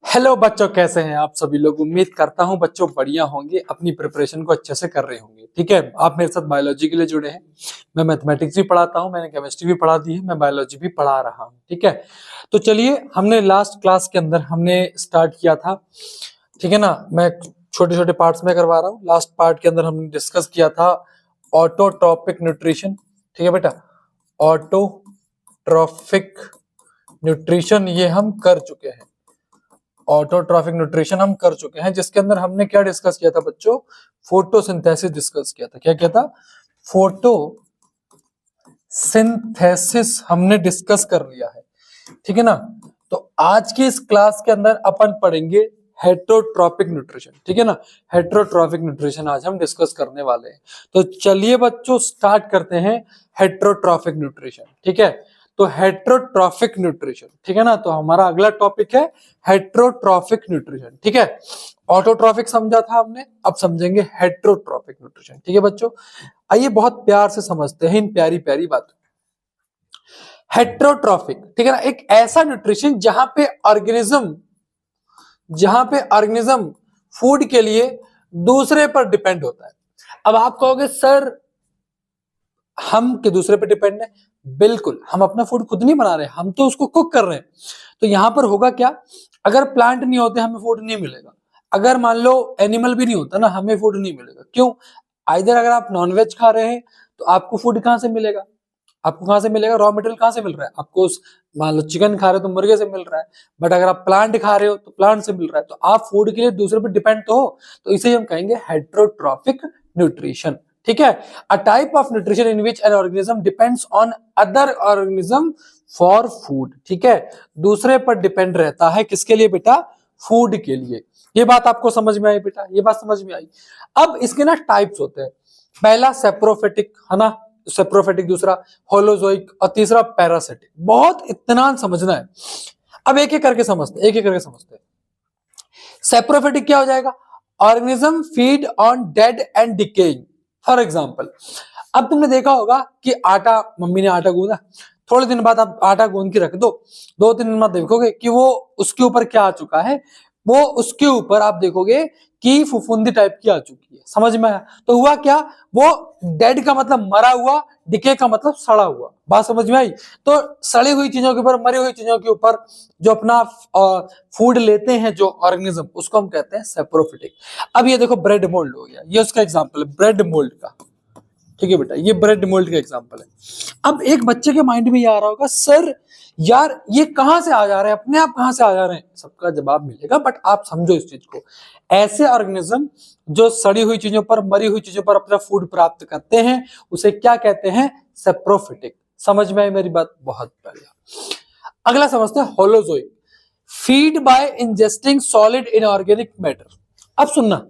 Hello बच्चों, कैसे हैं आप सभी लोग। उम्मीद करता हूं बच्चों बढ़िया होंगे, अपनी प्रिपरेशन को अच्छे से कर रहे होंगे। ठीक है, आप मेरे साथ बायोलॉजी के लिए जुड़े हैं। मैं मैथमेटिक्स भी पढ़ाता हूं, मैंने केमिस्ट्री भी पढ़ा दी है, मैं बायोलॉजी भी पढ़ा रहा हूं। ठीक है, तो चलिए, हमने लास्ट क्लास के अंदर हमने स्टार्ट किया था। ठीक है ना, मैं छोटे छोटे पार्ट्स में करवा रहा हूँ। लास्ट पार्ट के अंदर हमने डिस्कस किया था ऑटोट्रॉपिक न्यूट्रिशन। ठीक है बेटा, ऑटोट्रॉफिक न्यूट्रिशन ये हम कर चुके हैं। ऑटोट्रॉफिक न्यूट्रिशन हम कर चुके हैं, जिसके अंदर हमने क्या डिस्कस किया था बच्चों, फोटोसिंथेसिस डिस्कस किया था। क्या किया था? फोटोसिंथेसिस हमने डिस्कस कर लिया है। ठीक है ना, तो आज की इस क्लास के अंदर अपन पढ़ेंगे हेटरोट्रॉपिक न्यूट्रिशन। ठीक है ना, हेटरोट्रॉपिक न्यूट्रिशन आज हम डिस्कस करने वाले हैं। तो चलिए बच्चों, स्टार्ट करते हैं हेटरोट्रॉफिक न्यूट्रिशन। ठीक है, तो हेटरोट्रॉफिक न्यूट्रिशन, ठीक है ना, तो हमारा अगला टॉपिक है हेटरोट्रॉफिक न्यूट्रिशन। ठीक है, ऑटोट्रॉफिक समझा था हमने, अब समझेंगे हेटरोट्रॉफिक न्यूट्रिशन। ठीक है बच्चों, आइए बहुत प्यार से समझते हैं इन प्यारी प्यारी बातों। हेटरोट्रॉफिक, ठीक है ना, एक ऐसा न्यूट्रिशन जहां पे ऑर्गेनिज्म फूड के लिए दूसरे पर डिपेंड होता है। अब आप कहोगे सर, हम के दूसरे पर डिपेंड है? बिल्कुल, हम अपना फूड खुद नहीं बना रहे, हम तो उसको कुक कर रहे हैं। तो यहां पर होगा क्या, अगर प्लांट नहीं होते हमें फूड नहीं मिलेगा। अगर मान लो एनिमल भी नहीं होता ना, हमें फूड नहीं मिलेगा। क्यों? आइदर अगर आप नॉनवेज खा रहे हैं तो आपको फूड कहां से मिलेगा? आपको कहां से मिलेगा? रॉ मटेरियल कहां से मिल रहा है आपको? उस मान लो चिकन खा रहे हो तो मुर्गे से मिल रहा है, बट अगर आप प्लांट खा रहे हो तो प्लांट से मिल रहा है। तो आप फूड के लिए दूसरे पर डिपेंड तो हो। तो इसे हम कहेंगे हेटरोट्रॉफिक न्यूट्रिशन। ठीक है, a type of nutrition in which an organism depends on other organism for food. ठीक है, दूसरे पर डिपेंड रहता है, किसके लिए बेटा? फूड के लिए। ये बात आपको समझ में आई बेटा? ये बात समझ में आई। अब इसके ना टाइप्स होते हैं। पहला सेप्रोफिटिक, है ना, सेप्रोफिटिक, दूसरा होलोजोइक और तीसरा पैरासिटिक। बहुत इत्मीनान समझना है। अब एक एक करके समझते, एक एक करके समझते हैं। सेप्रोफिटिक क्या हो जाएगा? Organism feed on dead and decaying. For example, अब तुमने देखा होगा कि आटा, मम्मी ने आटा गूंदा, थोड़े दिन बाद आप आटा गूंद के रख दो, 2-3 दिन बाद देखोगे कि वो उसके ऊपर क्या आ चुका है, वो उसके ऊपर आप देखोगे कि फुफुंदी टाइप की आ चुकी है। समझ में आया? तो हुआ क्या, वो डेड का मतलब मरा हुआ, डिके का मतलब सड़ा हुआ। बात समझ में आई? तो सड़ी हुई चीजों के ऊपर, मरी हुई चीजों के ऊपर जो अपना फूड लेते हैं जो ऑर्गेनिज्म, उसको हम कहते हैं सेप्रोफिटिक। अब ये देखो ब्रेड मोल्ड हो गया, ये उसका एग्जांपल है ब्रेड मोल्ड का। ठीक है बेटा, ये ब्रेड मोल्ड का एग्जांपल है। अब एक बच्चे के माइंड में ये आ रहा होगा, सर यार ये कहां से आ जा रहे हैं, अपने आप कहां से आ जा रहे हैं? सबका जवाब मिलेगा, बट आप समझो इस चीज को। ऐसे ऑर्गेनिज्म जो सड़ी हुई चीजों पर, मरी हुई चीजों पर अपना फूड प्राप्त करते हैं, उसे क्या कहते हैं? सेप्रोफिटिक। समझ में आई मेरी बात? बहुत बढ़िया। अगला समझते हैं holozoic. Feed by ingesting solid inorganic matter. अब सुनना,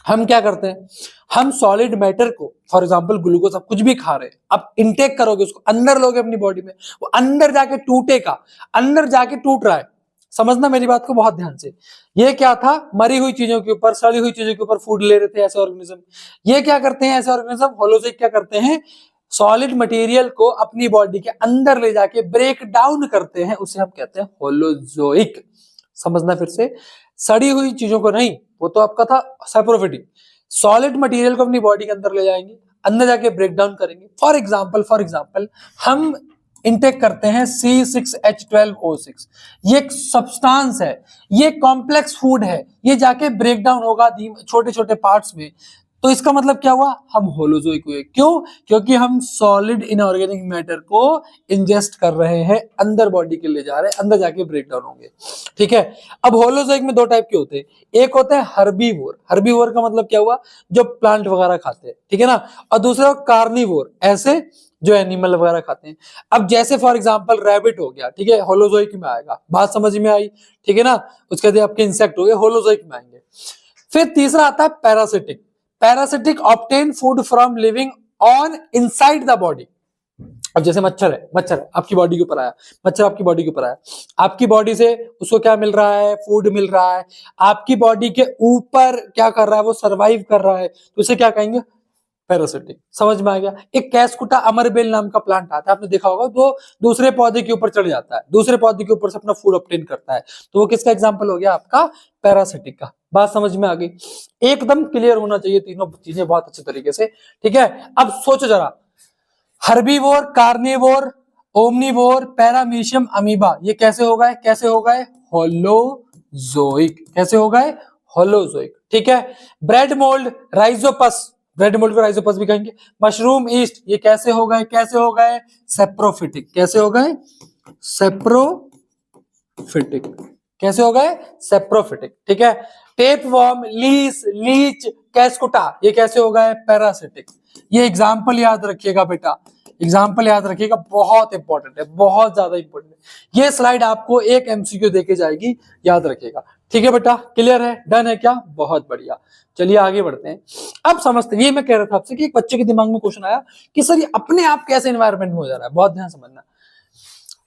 हम क्या करते हैं, हम सॉलिड मैटर को, फॉर एग्जांपल ग्लूकोज, आप कुछ भी खा रहे हैं, आप इंटेक करोगे, उसको अंदर लोगे अपनी बॉडी में, वो अंदर जाके टूटेगा, अंदर जाके टूट रहा है। समझना मेरी बात को बहुत ध्यान से। ये क्या था? मरी हुई चीजों के ऊपर, सड़ी हुई चीजों के ऊपर फूड ले रहे थे ऐसे ऑर्गेनिज्म। ये क्या करते हैं ऐसे ऑर्गेनिज्म, होलोजोइक, क्या करते हैं? सॉलिड मटेरियल को अपनी बॉडी के अंदर ले जाके ब्रेक डाउन करते हैं, उसे हम कहते हैं होलोजोइक। समझना फिर से, सड़ी हुई चीजों को नहीं, वो तो आपका था सेप्रोफिटिक। सॉलिड मटेरियल को अपनी बॉडी के अंदर ले जाएंगे, अंदर जाके ब्रेक डाउन करेंगे। फॉर एग्जांपल हम इंटेक करते हैं C6H12O6। ये एक सब्सटेंस है, ये कॉम्प्लेक्स फूड है, ये जाके ब्रेक डाउन होगा छोटे छोटे पार्ट्स में। तो इसका मतलब क्या हुआ? हम होलोजोइक हुए। क्यों? क्योंकि हम सॉलिड इनऑर्गेनिक मैटर को इंजेस्ट कर रहे हैं, अंदर बॉडी के ले जा रहे हैं, अंदर जाके ब्रेक डाउन होंगे। ठीक है, अब होलोजोइक में दो टाइप के होते हैं। एक होता है हर्बीवोर। हर्बीवोर का मतलब क्या हुआ? जो प्लांट वगैरह खाते हैं। ठीक है ना, और दूसरा कार्निवोर, ऐसे जो एनिमल वगैरह खाते हैं। अब जैसे फॉर एग्जांपल रैबिट हो गया, ठीक है, होलोजोइक में आएगा। बात समझ में आई? ठीक है ना, उसके बाद आपके इंसेक्ट हो गए, होलोजोइक में आएंगे। फिर तीसरा आता है parasitic. Parasitic obtain food from living on inside the body. अब जैसे मच्छर है, मच्छर आपकी बॉडी के ऊपर आया, मच्छर आपकी बॉडी के ऊपर आया, आपकी बॉडी से उसको क्या मिल रहा है? फूड मिल रहा है। आपकी बॉडी के ऊपर क्या कर रहा है? वो सरवाइव कर रहा है, तो उसे क्या कहेंगे? पैरासिटिक। समझ में आ गया। एक कैस्कुटा अमरबेल नाम का प्लांट आता है, आपने देखा होगा, तो दूसरे पौधे के ऊपर चढ़ जाता है, दूसरे पौधे के ऊपर से अपना फूड ऑब्टेन करता है, तो वो किसका एग्जांपल हो गया? आपका पैरासिटिक का। बात समझ में आ गई? एकदम क्लियर होना चाहिए तीनों चीजें बहुत अच्छे तरीके से, ठीक है। अब सोचो जरा, herbivore, carnivore, omnivore, paramecium, amoeba, ये कैसे हो गए? कैसे हो गए? होलोजोइक। कैसे हो गए? होलोजोइक, ठीक है। Bread mould, Rhizopus, bread mould को राइजोपस भी कहेंगे। मशरूम ईस्ट, ये कैसे हो गए? कैसे हो गए? सेप्रोफिटिक। कैसे हो गए? सेप्रोफिटिक। कैसे हो गए? सेप्रोफिटिक, ठीक है। टेप वर्म, लीस, लीच, कैस्कुटा, ये कैसे हो गए? पैरासिटिक। ये एग्जाम्पल याद रखिएगा बेटा, एग्जाम्पल याद रखिएगा, बहुत इंपॉर्टेंट है, बहुत ज्यादा इंपॉर्टेंट है। ये स्लाइड आपको एक एमसीक्यू देके जाएगी, याद रखिएगा, ठीक है बेटा। क्लियर है? डन है क्या? बहुत बढ़िया। चलिए आगे बढ़ते हैं। अब समझते हैं, ये मैं कह रहा था आपसे कि एक बच्चे के दिमाग में क्वेश्चन आया कि सर ये अपने आप कैसे एनवायरनमेंट में हो जा रहा है। बहुत ध्यान समझना।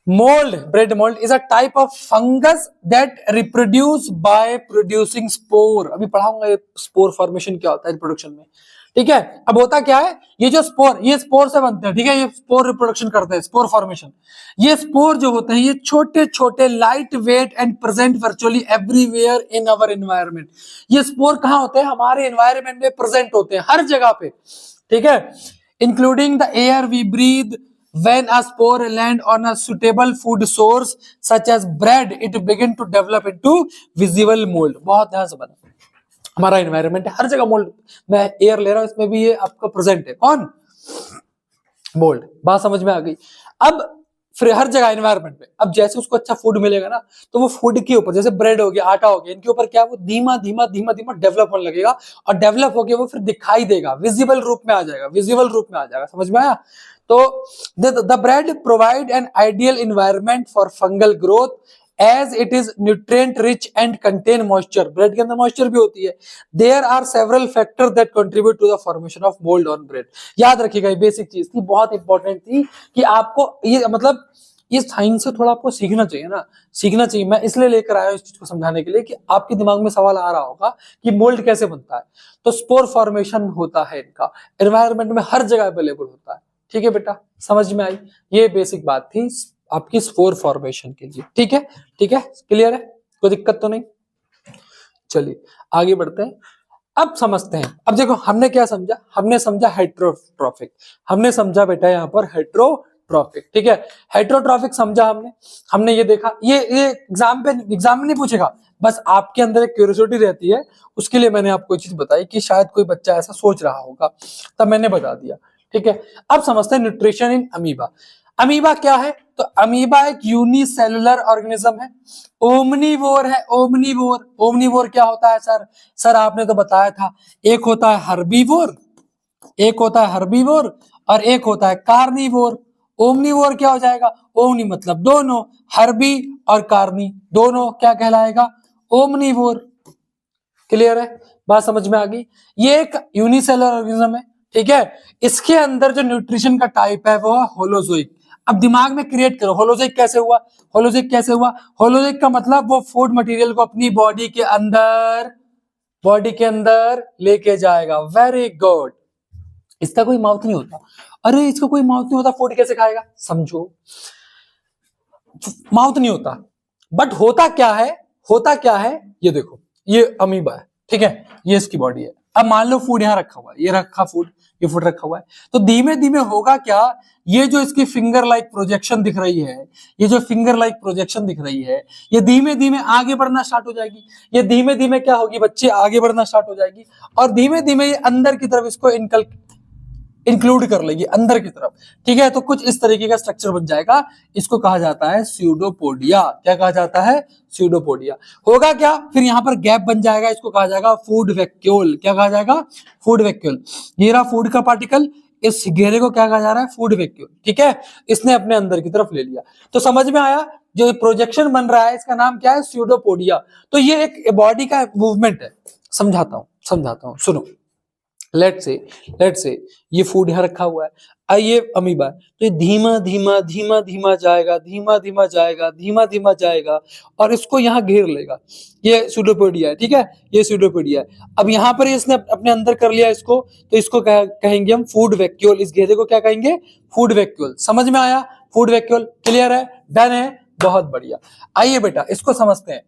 Mould, bread mould is a type of fungus that reproduce by producing spore. अभी पढ़ाऊंगा ये स्पोर फॉर्मेशन क्या होता है रिप्रोडक्शन में, ठीक है। अब होता क्या है, ये जो स्पोर, ये स्पोर से बनते हैं, ठीक है, ये स्पोर रिप्रोडक्शन करते हैं, स्पोर फॉर्मेशन। ये स्पोर जो होते हैं, ये छोटे छोटे, light weight and present virtually everywhere in our environment. ये स्पोर कहाँ होते हैं? हमारे एनवायरनमेंट में प्रेजेंट होते हैं, हर जगह पे, ठीक है, including the air we breathe. When a spore land on a suitable food source such as bread, it begin to develop into visible mold। बहुत ध्यान से बना, हमारा एनवायरनमेंट है, हर जगह मोल्ड, मैं एयर ले रहा हूं, इसमें भी ये आपका प्रेजेंट है, कौन? मोल्ड। बात समझ में आ गई? अब फिर हर जगह एनवायरनमेंट में, अब जैसे उसको अच्छा फूड मिलेगा ना, तो वो फूड के ऊपर, जैसे ब्रेड हो गया, आटा हो गया, इनके ऊपर क्या, वो धीमा धीमा धीमा धीमा डेवलप होने लगेगा, और डेवलप होके वो फिर दिखाई देगा, विजिबल रूप में आ जाएगा, विजिबल रूप में आ जाएगा। समझ में आया? तो the bread provide an ideal environment for fungal growth as it is nutrient rich and contain moisture। bread के अंदर moisture भी होती है। There are several factors that contribute to the formation of mold on bread। याद रखिएगा, ये basic चीज थी, बहुत इंपॉर्टेंट थी कि आपको ये, मतलब ये साइंस से थोड़ा आपको सीखना चाहिए ना, सीखना चाहिए। मैं इसलिए लेकर आया हूं इस चीज को समझाने के लिए कि आपके दिमाग में सवाल आ रहा होगा कि मोल्ड कैसे बनता है। तो स्पोर फॉर्मेशन होता है इनका, एनवायरनमेंट में हर जगह अवेलेबल होता है, ठीक है बेटा। समझ में आई? ये बेसिक बात थी आपकी स्पोर फॉर्मेशन के लिए, ठीक है, ठीक है, क्लियर है, कोई दिक्कत तो नहीं। चलिए आगे बढ़ते हैं। अब समझते हैं, अब देखो हमने क्या समझा, हमने समझा हेट्रोट्रॉफिक, हमने समझा बेटा यहाँ पर हेट्रोट्रॉफिक, ठीक है, हेट्रोट्रॉफिक समझा हमने, हमने ये देखा, ये एग्जाम में नहीं पूछेगा, बस आपके अंदर एक क्यूरियोसिटी रहती है, उसके लिए मैंने आपको एक चीज बताई कि शायद कोई बच्चा ऐसा सोच रहा होगा, तब मैंने बता दिया, ठीक है। अब समझते हैं न्यूट्रिशन इन अमीबा। अमीबा क्या है? तो अमीबा एक यूनिसेलुलर ऑर्गेनिज्म है, ओमनीवोर है, ओमनीवोर। ओमनीवोर क्या होता है सर? सर आपने तो बताया था, एक होता है हर्बीवोर, एक होता है हर्बीवोर, और एक होता है कार्निवोर। ओमनीवोर क्या हो जाएगा? ओमनी मतलब दोनों, हर्बी और कार्नी दोनों क्या कहलाएगा? ओमनीवोर। क्लियर है? बात समझ में आ गई? ये एक यूनिसेलुलर ऑर्गेनिज्म है, ठीक है। इसके अंदर जो न्यूट्रिशन का टाइप है वो है होलोजोइक। अब दिमाग में क्रिएट करो, होलोजोइक कैसे हुआ? होलोजोइक कैसे हुआ? होलोजोइक का मतलब वो फूड मटेरियल को अपनी बॉडी के अंदर लेके जाएगा। Very good. इसका कोई माउथ नहीं होता। अरे इसका कोई माउथ नहीं होता, फूड कैसे खाएगा? समझो, माउथ नहीं होता, बट होता क्या है, होता क्या है, ये देखो, ये अमीबा है, ठीक है, ये इसकी बॉडी है। अब मान लो फूड यहाँ रखा हुआ है, ये रखा फूड, ये फूड रखा हुआ है, तो धीमे धीमे होगा क्या, ये जो इसकी फिंगर लाइक प्रोजेक्शन दिख रही है, ये जो फिंगर लाइक प्रोजेक्शन दिख रही है, ये धीमे धीमे आगे बढ़ना स्टार्ट हो जाएगी। ये धीमे धीमे क्या होगी बच्चे? आगे बढ़ना स्टार्ट हो जाएगी, और धीमे धीमे ये अंदर की तरफ इसको इंक्लूड कर लेगी, अंदर की तरफ, ठीक है। तो कुछ इस तरीके का स्ट्रक्चर बन जाएगा, इसको कहा जाता है स्यूडोपोडिया। क्या कहा जाता है? स्यूडोपोडिया। होगा क्या, फिर यहाँ पर गैप बन जाएगा, इसको कहा जाएगा फूड वैक्यूल। क्या कहा जाएगा? Food vacuole. ये रहा फूड का पार्टिकल, इस घेरे को क्या कहा जा रहा है? फूड वैक्यूल, ठीक है। इसने अपने अंदर की तरफ ले लिया। तो समझ में आया, जो प्रोजेक्शन बन रहा है इसका नाम क्या है? स्यूडोपोडिया। तो ये एक बॉडी का मूवमेंट है। समझाता हूं, सुनो। लेट्स से ये फूड यहाँ रखा हुआ है, आइए अमीबा, तो ये धीमा धीमा धीमा धीमा जाएगा, धीमा धीमा जाएगा, धीमा धीमा जाएगा और इसको यहाँ घेर लेगा। ये सूडोपोडिया है, ठीक है, ये सूडोपोडिया है। अब यहाँ पर इसने अपने अंदर कर लिया इसको, तो इसको कहेंगे हम फूड वैक्यूल। इस घेरे को क्या कहेंगे? Food vacuole. समझ में आया? फूड वैक्यूल क्लियर है, डन है, बहुत बढ़िया। आइए बेटा इसको समझते हैं।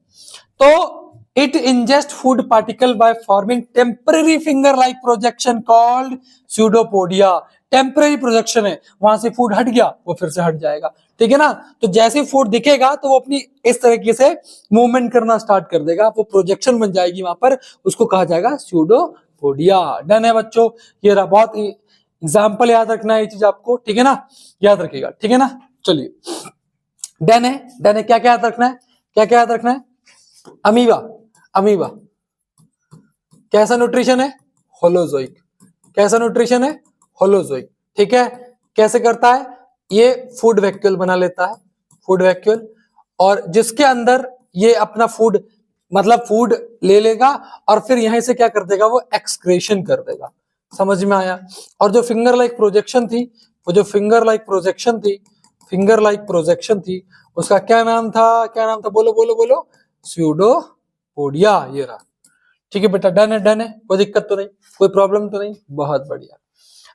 तो it ingests food particle by forming temporary finger-like projection called pseudopodia। Temporary projection है, वहां से फूड हट गया वो फिर से हट जाएगा, ठीक है ना। तो जैसे फूड दिखेगा तो वो अपनी इस तरीके से मूवमेंट करना स्टार्ट कर देगा, वो प्रोजेक्शन बन जाएगी वहां पर, उसको कहा जाएगा स्यूडोपोडिया। डन है बच्चों, ये रहा। बहुत एग्जाम्पल याद रखना है ये चीज आपको, ठीक है ना, याद रखिएगा, ठीक है ना। चलिए डन है, डन है। क्या क्या याद रखना है, क्या क्या याद रखना है? अमीबा, अमीबा कैसा न्यूट्रिशन है? होलोजोइक। कैसा न्यूट्रिशन है? होलोजोइक, ठीक है। कैसे करता है? ये फूड वैक्यूल बना लेता है, फूड वैक्यूल, और जिसके अंदर ये अपना फूड मतलब फूड ले लेगा और फिर यहीं से क्या कर देगा? वो एक्सक्रेशन कर देगा। समझ में आया? और जो फिंगर लाइक प्रोजेक्शन थी, वो जो फिंगर लाइक प्रोजेक्शन थी, फिंगर लाइक प्रोजेक्शन थी, उसका क्या नाम था? क्या नाम था? बोलो बोलो बोलो। स्यूडोपोडिया। ये रहा, ठीक है बेटा, डन है, डन है, कोई दिक्कत तो नहीं, कोई प्रॉब्लम तो नहीं, बहुत बढ़िया।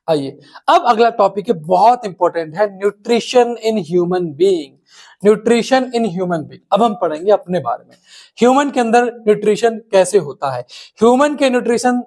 आइए अब अगला टॉपिक है, बहुत इंपॉर्टेंट है, nutrition in human being. Nutrition in human being. अब हम पढ़ेंगे अपने बारे में, ह्यूमन के अंदर न्यूट्रिशन कैसे होता है, ह्यूमन के न्यूट्रिशन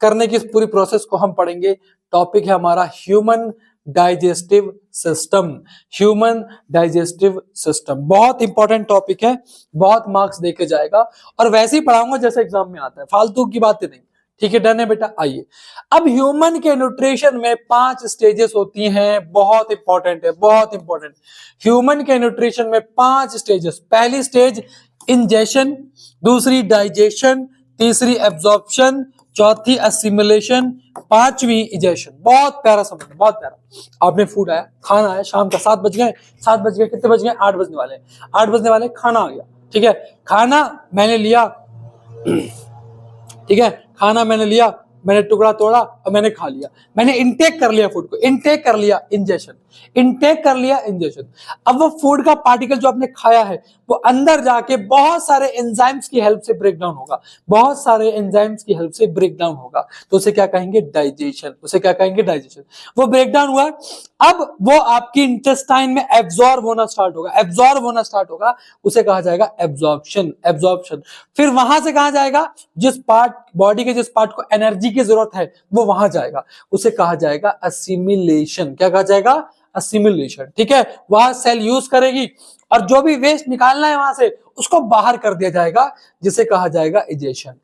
करने की पूरी प्रोसेस को हम पढ़ेंगे। टॉपिक है हमारा human digestive system. Human digestive system बहुत इंपॉर्टेंट टॉपिक है, बहुत मार्क्स देके जाएगा, और वैसे ही पढ़ाऊंगा जैसे एग्जाम में आता है, फालतू की बातें नहीं, ठीक है। डन है बेटा। आइए अब ह्यूमन के न्यूट्रिशन में 5 स्टेजेस होती हैं, बहुत इंपॉर्टेंट है, बहुत इंपॉर्टेंट। ह्यूमन के न्यूट्रिशन में 5 स्टेजेस। पहली स्टेज इंजेशन, दूसरी डाइजेशन, तीसरी एब्जॉर्प्शन, चौथी असिमिलेशन, पांचवी इजेशन। बहुत प्यारा समझ, बहुत प्यारा। आपने फूड आया, खाना आया, शाम का 7 बज गए, 7 बज गए, कितने बज गए? 8 बजने वाले, 8 बजने वाले, खाना आ गया, ठीक है। खाना मैंने लिया, ठीक है, खाना मैंने लिया, मैंने टुकड़ा तोड़ा और मैंने खा लिया, मैंने इनटेक कर लिया फूड को, इनटेक कर लिया, इंजेशन, इनटेक कर लिया, इंजेशन। अब वो फूड का पार्टिकल जो आपने खाया है वो अंदर जाके बहुत सारे एंजाइम्स की हेल्प से ब्रेक डाउन होगा, बहुत सारे एंजाइम्स की हेल्प से ब्रेक डाउन होगा, तो उसे क्या कहेंगे? डाइजेशन। उसे क्या कहेंगे? डाइजेशन। वो ब्रेक डाउन हुआ, अब वो आपकी इंटेस्टाइन में एब्जॉर्ब होना स्टार्ट होगा, एब्जॉर्ब होना स्टार्ट होगा, उसे कहा जाएगा एब्जॉर्प्शन, एब्जॉर्प्शन। फिर वहां से कहा जाएगा, जिस पार्ट बॉडी के जिस पार्ट को एनर्जी की जरूरत है वो वहां जाएगा, उसे कहा जाएगा असिमिलेशन। क्या कहा जाएगा? असिमिलेशन, ठीक है। वहां सेल यूज करेगी और जो भी वेस्ट निकालना है वहां से उसको बाहर कर दिया जाएगा, जिसे कहा जाएगा egestion.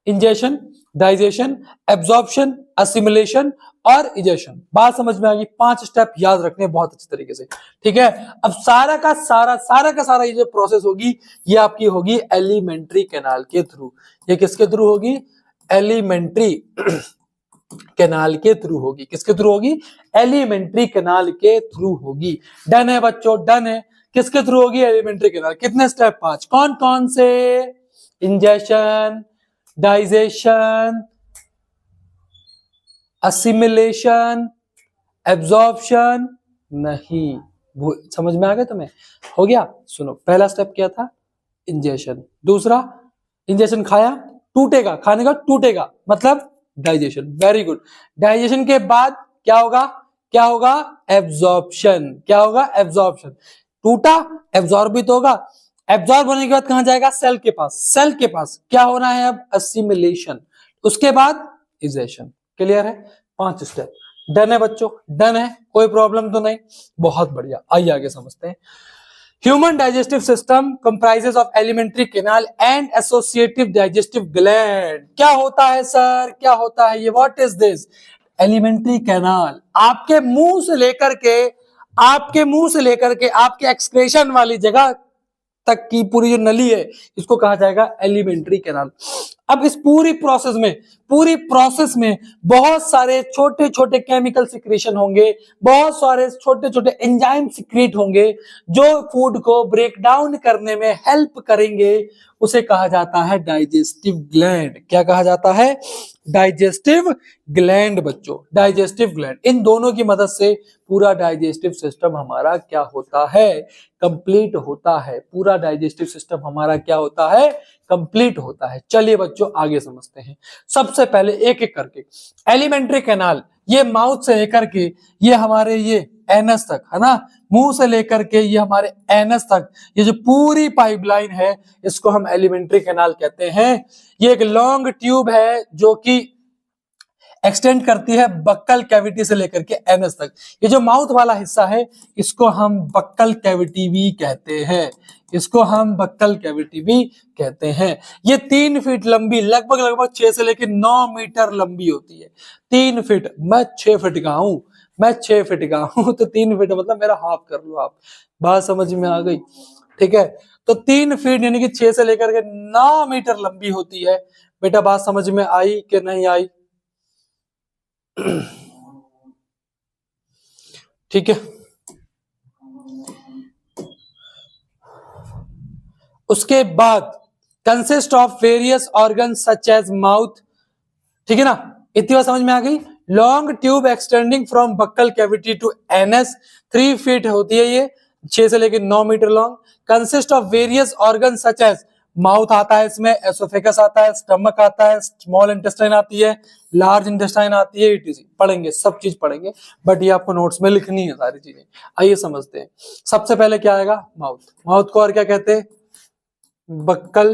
Ingestion, digestion, absorption, assimilation और इजेशन। बात समझ में आ गई? 5 स्टेप याद रखने बहुत अच्छे तरीके से, ठीक है। अब सारा का सारा ये जो प्रोसेस होगी ये आपकी होगी एलिमेंट्री कैनाल के थ्रू। ये किसके थ्रू होगी? एलिमेंट्री कैनाल के थ्रू होगी। किसके थ्रू होगी? एलिमेंट्री कैनाल के थ्रू होगी। डन है बच्चों, डन है। किसके थ्रू होगी? Alimentary canal. कितने स्टेप? 5। कौन कौन से? Ingestion, digestion, assimilation, absorption. नहीं, समझ में आ गया तुम्हें? हो गया? सुनो, पहला स्टेप क्या था? इंजेशन। दूसरा, इंजेशन खाया, टूटेगा, खाने का टूटेगा, मतलब डाइजेशन। Very good. डाइजेशन के बाद क्या होगा? क्या होगा? एब्जॉर्प्शन। क्या होगा? एब्जॉर्प्शन। टूटा, एब्जॉर्ब भी तो होगा। एब्जॉर्ब होने के बाद कहां जाएगा? सेल के पास। सेल के पास क्या होना है अब? असिमिलेशन। उसके बाद इजेशन। क्लियर है? 5 स्टेप। डन है बच्चों? डन है, कोई प्रॉब्लम तो नहीं? बहुत बढ़िया। आइए आगे समझते हैं। Human digestive system comprises of alimentary canal and associative digestive gland। क्या होता है सर? क्या होता है ये? What is this? Alimentary canal आपके मुंह से लेकर के आपके एक्सक्रेशन वाली जगह तक की पूरी जो नली है इसको कहा जाएगा एलिमेंट्री कैनाल। अब इस पूरी प्रोसेस में बहुत सारे छोटे छोटे केमिकल सिक्रेशन होंगे, बहुत सारे छोटे छोटे एंजाइम सिक्रेट होंगे जो फूड को ब्रेक डाउन करने में हेल्प करेंगे, उसे कहा जाता है डाइजेस्टिव ग्लैंड। क्या कहा जाता है? डाइजेस्टिव ग्लैंड बच्चों, डाइजेस्टिव ग्लैंड। इन दोनों की मदद से पूरा डाइजेस्टिव सिस्टम हमारा क्या होता है, कंप्लीट होता है। पूरा डाइजेस्टिव सिस्टम हमारा क्या होता है, कंप्लीट होता है। चलिए बच्चों आगे समझते हैं। सबसे पहले एक एक करके एलिमेंट्री कैनाल, ये माउथ से लेकर के ये हमारे ये एनस तक है ना, मुंह से लेकर के ये हमारे एनस तक, ये जो पूरी पाइपलाइन है इसको हम एलिमेंट्री कैनाल कहते हैं। ये एक लॉन्ग ट्यूब है जो कि एक्सटेंड करती है बक्कल कैविटी से लेकर के एनस तक। ये जो माउथ वाला हिस्सा है इसको हम बक्कल कैविटी भी कहते हैं, इसको हम बक्कल कैविटी भी कहते हैं। ये 3 फीट लंबी, लगभग 6 से लेकर 9 मीटर लंबी होती है। 3 फीट, मैं 6 फीट का हूं, मैं 6 फीट का हूं, तो 3 फीट मतलब मेरा हाफ कर लो आप, बात समझ में आ गई। ठीक है, तो 3 फीट यानी कि 6 से लेकर के 9 मीटर लंबी होती है। बेटा बात समझ में आई कि नहीं आई? ठीक है, उसके बाद consist of various organ such as mouth. ठीक है ना, इतनी बात समझ में आ गई। Long tube extending from buccal cavity to anus, 3 feet होती है ये, 6 से लेकर 9 metre long. Consist of various organ such as, mouth आता है इसमें, एसोफेगस आता है, स्टमक आता है, स्मॉल इंटेस्टाइन आती है, लार्ज इंटेस्टाइन आती है, इटीसी। पढ़ेंगे, सब चीज पढ़ेंगे, बट ये आपको नोट्स में लिखनी है सारी चीजें। आइए समझते हैं। सबसे पहले क्या आएगा, माउथ। माउथ को और क्या कहते हैं, बक्कल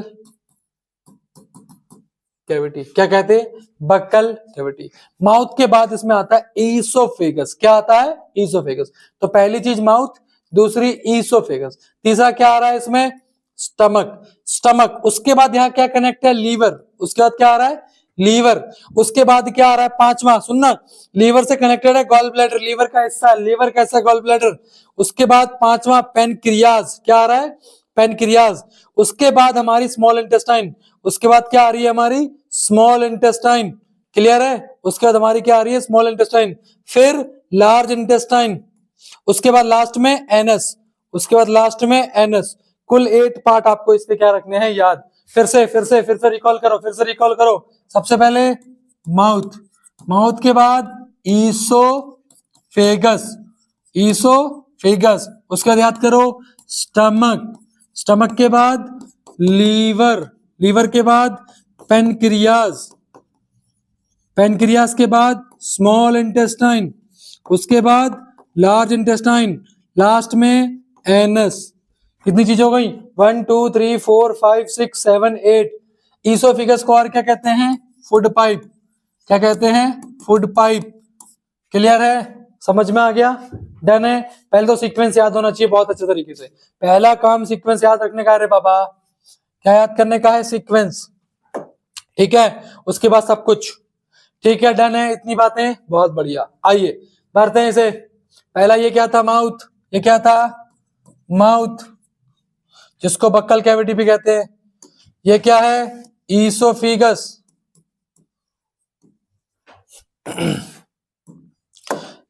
कैविटी। क्या कहते हैं, बक्कल कैविटी। माउथ के बाद इसमें आता है ईसोफेगस। क्या आता है, ईसोफेगस। तो पहली चीज माउथ, दूसरी ईसोफेगस, तीसरा क्या आ रहा है इसमें, स्टमक। स्टमक, उसके बाद यहाँ क्या कनेक्ट है, लीवर। उसके बाद क्या आ रहा है, लीवर। उसके बाद क्या आ रहा है, पांचवा, सुनना, लीवर से कनेक्टेड है गॉल ब्लैडर, लीवर का हिस्सा, लीवर कैसा गॉल ब्लैडर। उसके बाद पांचवा पेनक्रियाज, क्या आ रहा है, पेनक्रियाज। उसके बाद हमारी स्मॉल इंटेस्टाइन, उसके बाद क्या आ रही है हमारी, स्मॉल इंटेस्टाइन। क्लियर है, उसके बाद हमारी क्या आ रही है, स्मॉल इंटेस्टाइन, फिर लार्ज इंटेस्टाइन, उसके बाद लास्ट में एनस, उसके बाद लास्ट में एनस। कुल 8 पार्ट आपको इसके क्या रखने हैं, याद। फिर से रिकॉल करो, फिर से रिकॉल करो। सबसे पहले माउथ, माउथ के बाद ईसोफेगस, ईसोफेगस। उसके बाद याद करो स्टमक, स्टमक के बाद लीवर, लीवर के बाद पेनक्रियाज, पेनक्रियाज के बाद स्मॉल इंटेस्टाइन, उसके बाद लार्ज इंटेस्टाइन, लास्ट में एनस। कितनी चीज हो गई, 1 2 3 4 5 6 7 8। ईसोफिगस को और क्या कहते हैं, फूड पाइप। क्या कहते हैं, फूड पाइप। क्लियर है, समझ में आ गया, डन है। पहले तो सीक्वेंस याद होना चाहिए बहुत अच्छे तरीके से। पहला काम सीक्वेंस याद रखने का है रे बाबा, क्या याद करने का है, सीक्वेंस। ठीक है, उसके बाद सब कुछ। ठीक है, डन है, इतनी बातें बहुत बढ़िया। आइए बढ़ते हैं इसे। पहला ये क्या था, माउथ। ये क्या था, माउथ, जिसको बक्कल कैविटी भी कहते हैं। ये क्या है, ईसोफिगस।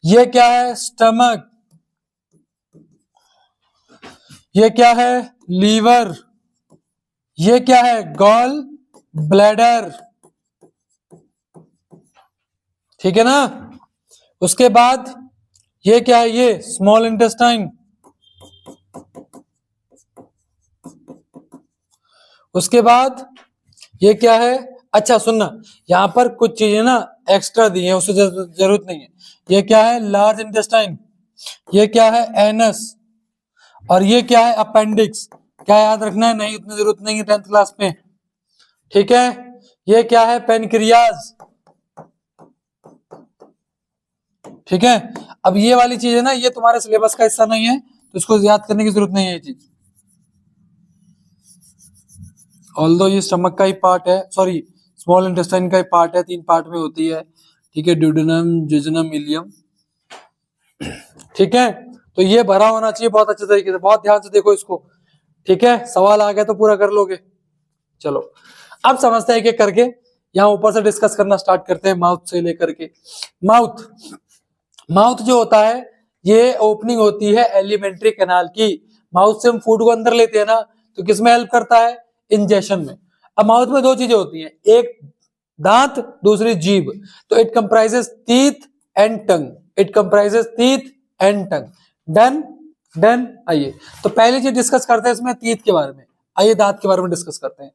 ये क्या है, स्टमक। ये क्या है, लीवर। ये क्या है, गॉल ब्लैडर। ठीक है ना, उसके बाद ये क्या है, ये स्मॉल इंटेस्टाइन। उसके बाद ये क्या है, अच्छा सुनना, यहां पर कुछ चीजें ना एक्स्ट्रा दी हैं, उससे जरूरत नहीं है। ये क्या है, लार्ज इंटेस्टाइन। ये क्या है, एनस। और ये क्या है, अपेंडिक्स। क्या याद रखना है, नहीं उतनी जरूरत नहीं है 10th क्लास में। ठीक है, ये क्या है, पेनक्रियाज। ठीक है, अब ये वाली चीज है ना, ये तुम्हारे सिलेबस का हिस्सा नहीं है, तो इसको याद करने की जरूरत नहीं है ये चीज। ऑल्दो ये स्टमक का ही पार्ट है, सॉरी स्मॉल इंटेस्टाइन का ही पार्ट है, 3 पार्ट में होती है। ठीक है, ड्यूडेनम, जिजनम, इलियम। ठीक है, तो ये भरा होना चाहिए बहुत अच्छे तरीके से, बहुत ध्यान से देखो इसको। ठीक है, सवाल आ गया तो पूरा कर लोगे। चलो अब समझते हैं कि करके यहाँ ऊपर से डिस्कस करना स्टार्ट करते हैं, माउथ से लेकर के। माउथ, माउथ जो होता है ये ओपनिंग होती है एलिमेंट्री कैनाल की। माउथ से हम फूड को अंदर लेते हैं ना, तो किसमें हेल्प करता है, इंजेशन में। अब माउथ में 2 चीजें होती हैं, एक दांत, दूसरी जीभ। तो it comprises teeth and tongue, it comprises teeth and tongue. Done done. आइए तो पहली चीज डिस्कस करते हैं इसमें टीथ के बारे में। आइए दांत के बारे में डिस्कस करते हैं।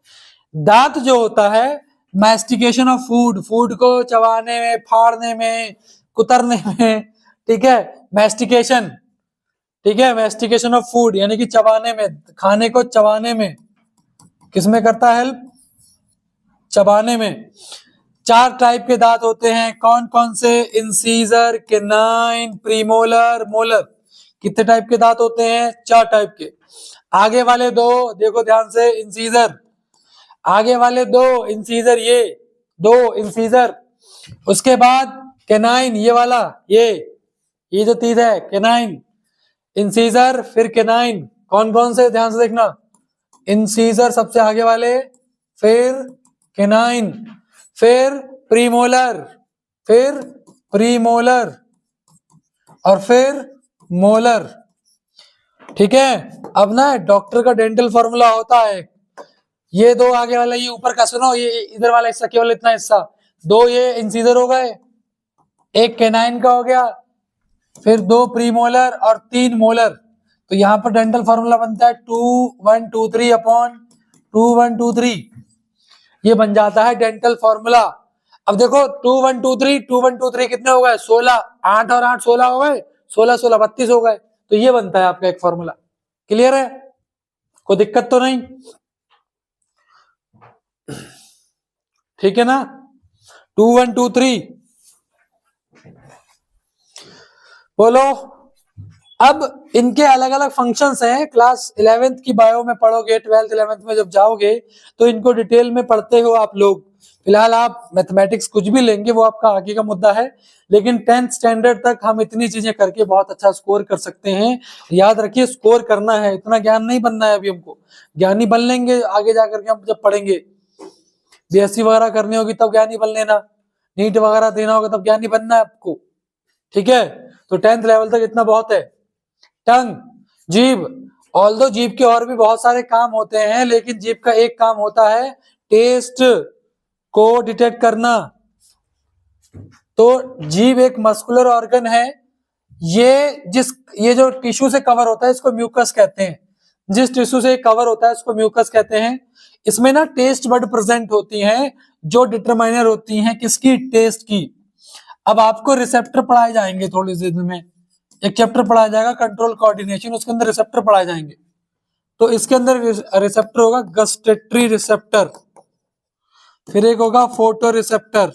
दांत जो होता है मैस्टिकेशन ऑफ फूड, फूड को चबाने में, फाड़ने में, कुतरने में, ठीक है, मैस्टिकेशन, ठीक है, मैस्टिकेशन ऑफ फूड यानी कि चबाने में, खाने को चबाने में किसमें करता है हेल्प? चबाने में। 4 टाइप के दांत होते हैं, कौन कौन से? Incisor, canine, premolar, molar. कितने टाइप के दांत होते हैं? 4 टाइप के। आगे वाले 2 देखो ध्यान से, इंसीजर, आगे वाले 2 इंसीजर, ये 2 इंसीजर। उसके बाद केनाइन, ये वाला, ये जो चीज है केनाइन, इंसीजर फिर केनाइन। कौन कौन से? ध्यान से देखना, इंसीजर सबसे आगे वाले, फिर केनाइन, फिर प्रीमोलर, फिर प्रीमोलर और फिर मोलर। ठीक है। अब ना डॉक्टर का डेंटल फॉर्मूला होता है, ये 2 आगे वाला, ये ऊपर का सुनो, ये इधर वाला हिस्सा, केवल इतना हिस्सा, 2 ये इंसीजर हो गए, 1 केनाइन का हो गया, फिर 2 प्रीमोलर और 3 मोलर। तो यहां पर डेंटल फॉर्मूला बनता है 2123 अपॉन 2123, ये बन जाता है डेंटल फॉर्मूला। अब देखो 2123 कितने हो गए? 16, 8 और 8 16 हो गए, 16 16 32 हो गए। तो ये बनता है आपका एक फॉर्मूला। क्लियर है? कोई दिक्कत तो नहीं? ठीक है ना? 2123 बोलो। अब इनके अलग अलग फंक्शंस हैं, क्लास 11th की बायो में पढ़ोगे, 12th 11th में जब जाओगे तो इनको डिटेल में पढ़ते हो आप लोग। फिलहाल आप मैथमेटिक्स कुछ भी लेंगे वो आपका आगे का मुद्दा है, लेकिन 10th स्टैंडर्ड तक हम इतनी चीजें करके बहुत अच्छा स्कोर कर सकते हैं। याद रखिए, स्कोर करना है, इतना ज्ञान नहीं बनना है अभी हमको। ज्ञानी बन लेंगे आगे जाकर के, हम जब पढ़ेंगे, बीएससी वगैरह करनी होगी तब ज्ञानी बन लेना, नीट वगैरह देना होगा तब ज्ञानी बनना है आपको। ठीक है, तो 10th लेवल तक इतना बहुत है। टंग, जीभ, ऑल्दो जीभ के और भी बहुत सारे काम होते हैं, लेकिन जीभ का एक काम होता है टेस्ट को डिटेक्ट करना। तो जीभ एक मस्कुलर ऑर्गन है, ये जो टिश्यू से कवर होता है इसको म्यूकस कहते हैं। जिस टिश्यू से कवर होता है इसको म्यूकस कहते हैं। इसमें ना टेस्ट बड प्रेजेंट होती हैं, जो डिटरमाइनर होती हैं किसकी? टेस्ट की। अब आपको रिसेप्टर पढ़ाए जाएंगे थोड़ी देर में, एक चैप्टर पढ़ाया जाएगा कंट्रोल कोऑर्डिनेशन, उसके अंदर रिसेप्टर पढ़ाए जाएंगे। तो इसके अंदर रिसेप्टर होगा गस्टेटरी रिसेप्टर, फिर एक होगा फोटो रिसेप्टर,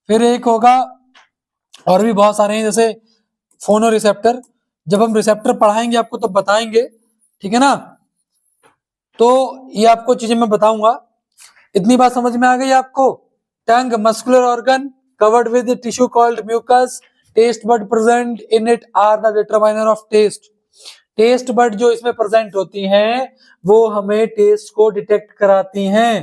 फिर एक होगा, और भी बहुत सारे हैं जैसे फोनो रिसेप्टर। जब हम रिसेप्टर पढ़ाएंगे आपको तो बताएंगे, ठीक है ना? तो ये आपको चीजें मैं बताऊंगा। इतनी बात समझ में आ गई आपको? Tongue muscular organ covered with tissue called mucus, taste bud present in it are the determiner of taste. Taste bud जो इसमें प्रेजेंट होती हैं वो हमें टेस्ट को डिटेक्ट कराती हैं।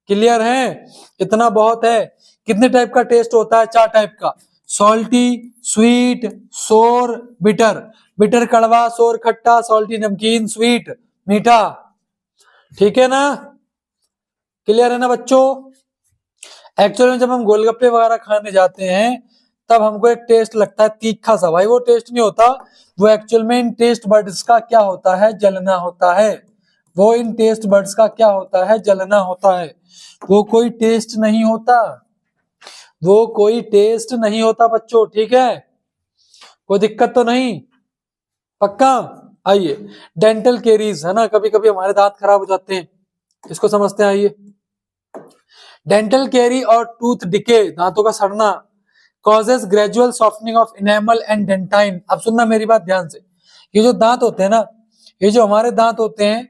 क्लियर है? इतना बहुत है। कितने टाइप का टेस्ट होता है? 4 टाइप का, सॉल्टी, स्वीट, सोर, बिटर। बिटर कड़वा, सोर खट्टा, सॉल्टी नमकीन, स्वीट मीठा। ठीक है ना? क्लियर है ना बच्चों? एक्चुअली में जब हम गोलगप्पे वगैरह खाने जाते हैं तब हमको एक टेस्ट लगता है तीखा सा, भाई वो टेस्ट नहीं होता, वो एक्चुअल में इन टेस्ट बड्स का क्या होता है? जलना होता है। वो इन टेस्ट बड्स का क्या होता है? जलना होता है। वो कोई टेस्ट नहीं होता, वो कोई टेस्ट नहीं होता बच्चों। ठीक है, कोई दिक्कत तो नहीं? पक्का? आइए, डेंटल केरीज है ना, कभी कभी हमारे दांत खराब हो जाते हैं, इसको समझते हैं। आइए, डेंटल कैरी और टूथ डिके, दांतों का सड़ना, causes gradual softening of enamel and dentine. अब सुनना मेरी बात ध्यान से, ये जो दांत होते हैं ना, ये जो हमारे दांत होते हैं,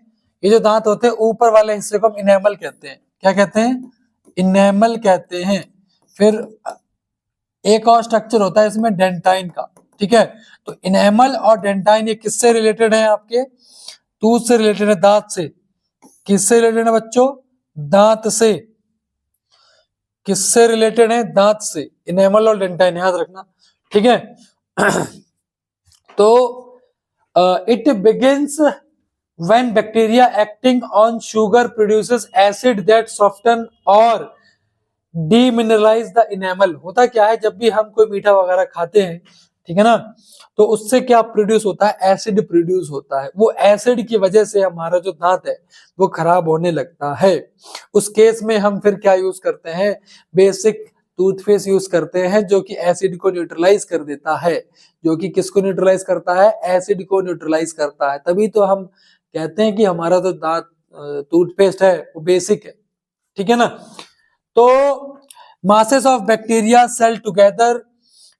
ये जो दांत होते हैं ऊपर वाले हिस्से को हम इनेमल कहते हैं। क्या कहते हैं? इनेमल कहते हैं। फिर एक और स्ट्रक्चर होता है इसमें डेंटाइन का। ठीक है, तो इनेमल और डेंटाइन ये किससे रिलेटेड है? आपके टूथ से रिलेटेड है, दांत से। किससे रिलेटेड है बच्चों? दांत से। किससे रिलेटेड है? दांत से। इनेमल और डेंटाइन याद रखना, ठीक है? तो it begins when bacteria acting on sugar produces acid that soften or demineralise the enamel. होता क्या है, जब भी हम कोई मीठा वगैरह खाते हैं, ठीक है ना, तो उससे क्या प्रोड्यूस होता है, एसिड प्रोड्यूस होता है। वो एसिड की वजह से हमारा जो दांत है वो खराब होने लगता है। उस केस में हम फिर क्या यूज करते हैं, बेसिक टूथपेस्ट यूज करते हैं, जो कि एसिड को न्यूट्रलाइज कर देता है। जो कि किसको न्यूट्रलाइज करता है, एसिड को न्यूट्रलाइज करता है। तभी तो हम कहते हैं कि हमारा जो दांत टूथपेस्ट है वो बेसिक है, ठीक है ना। तो masses of bacteria cell together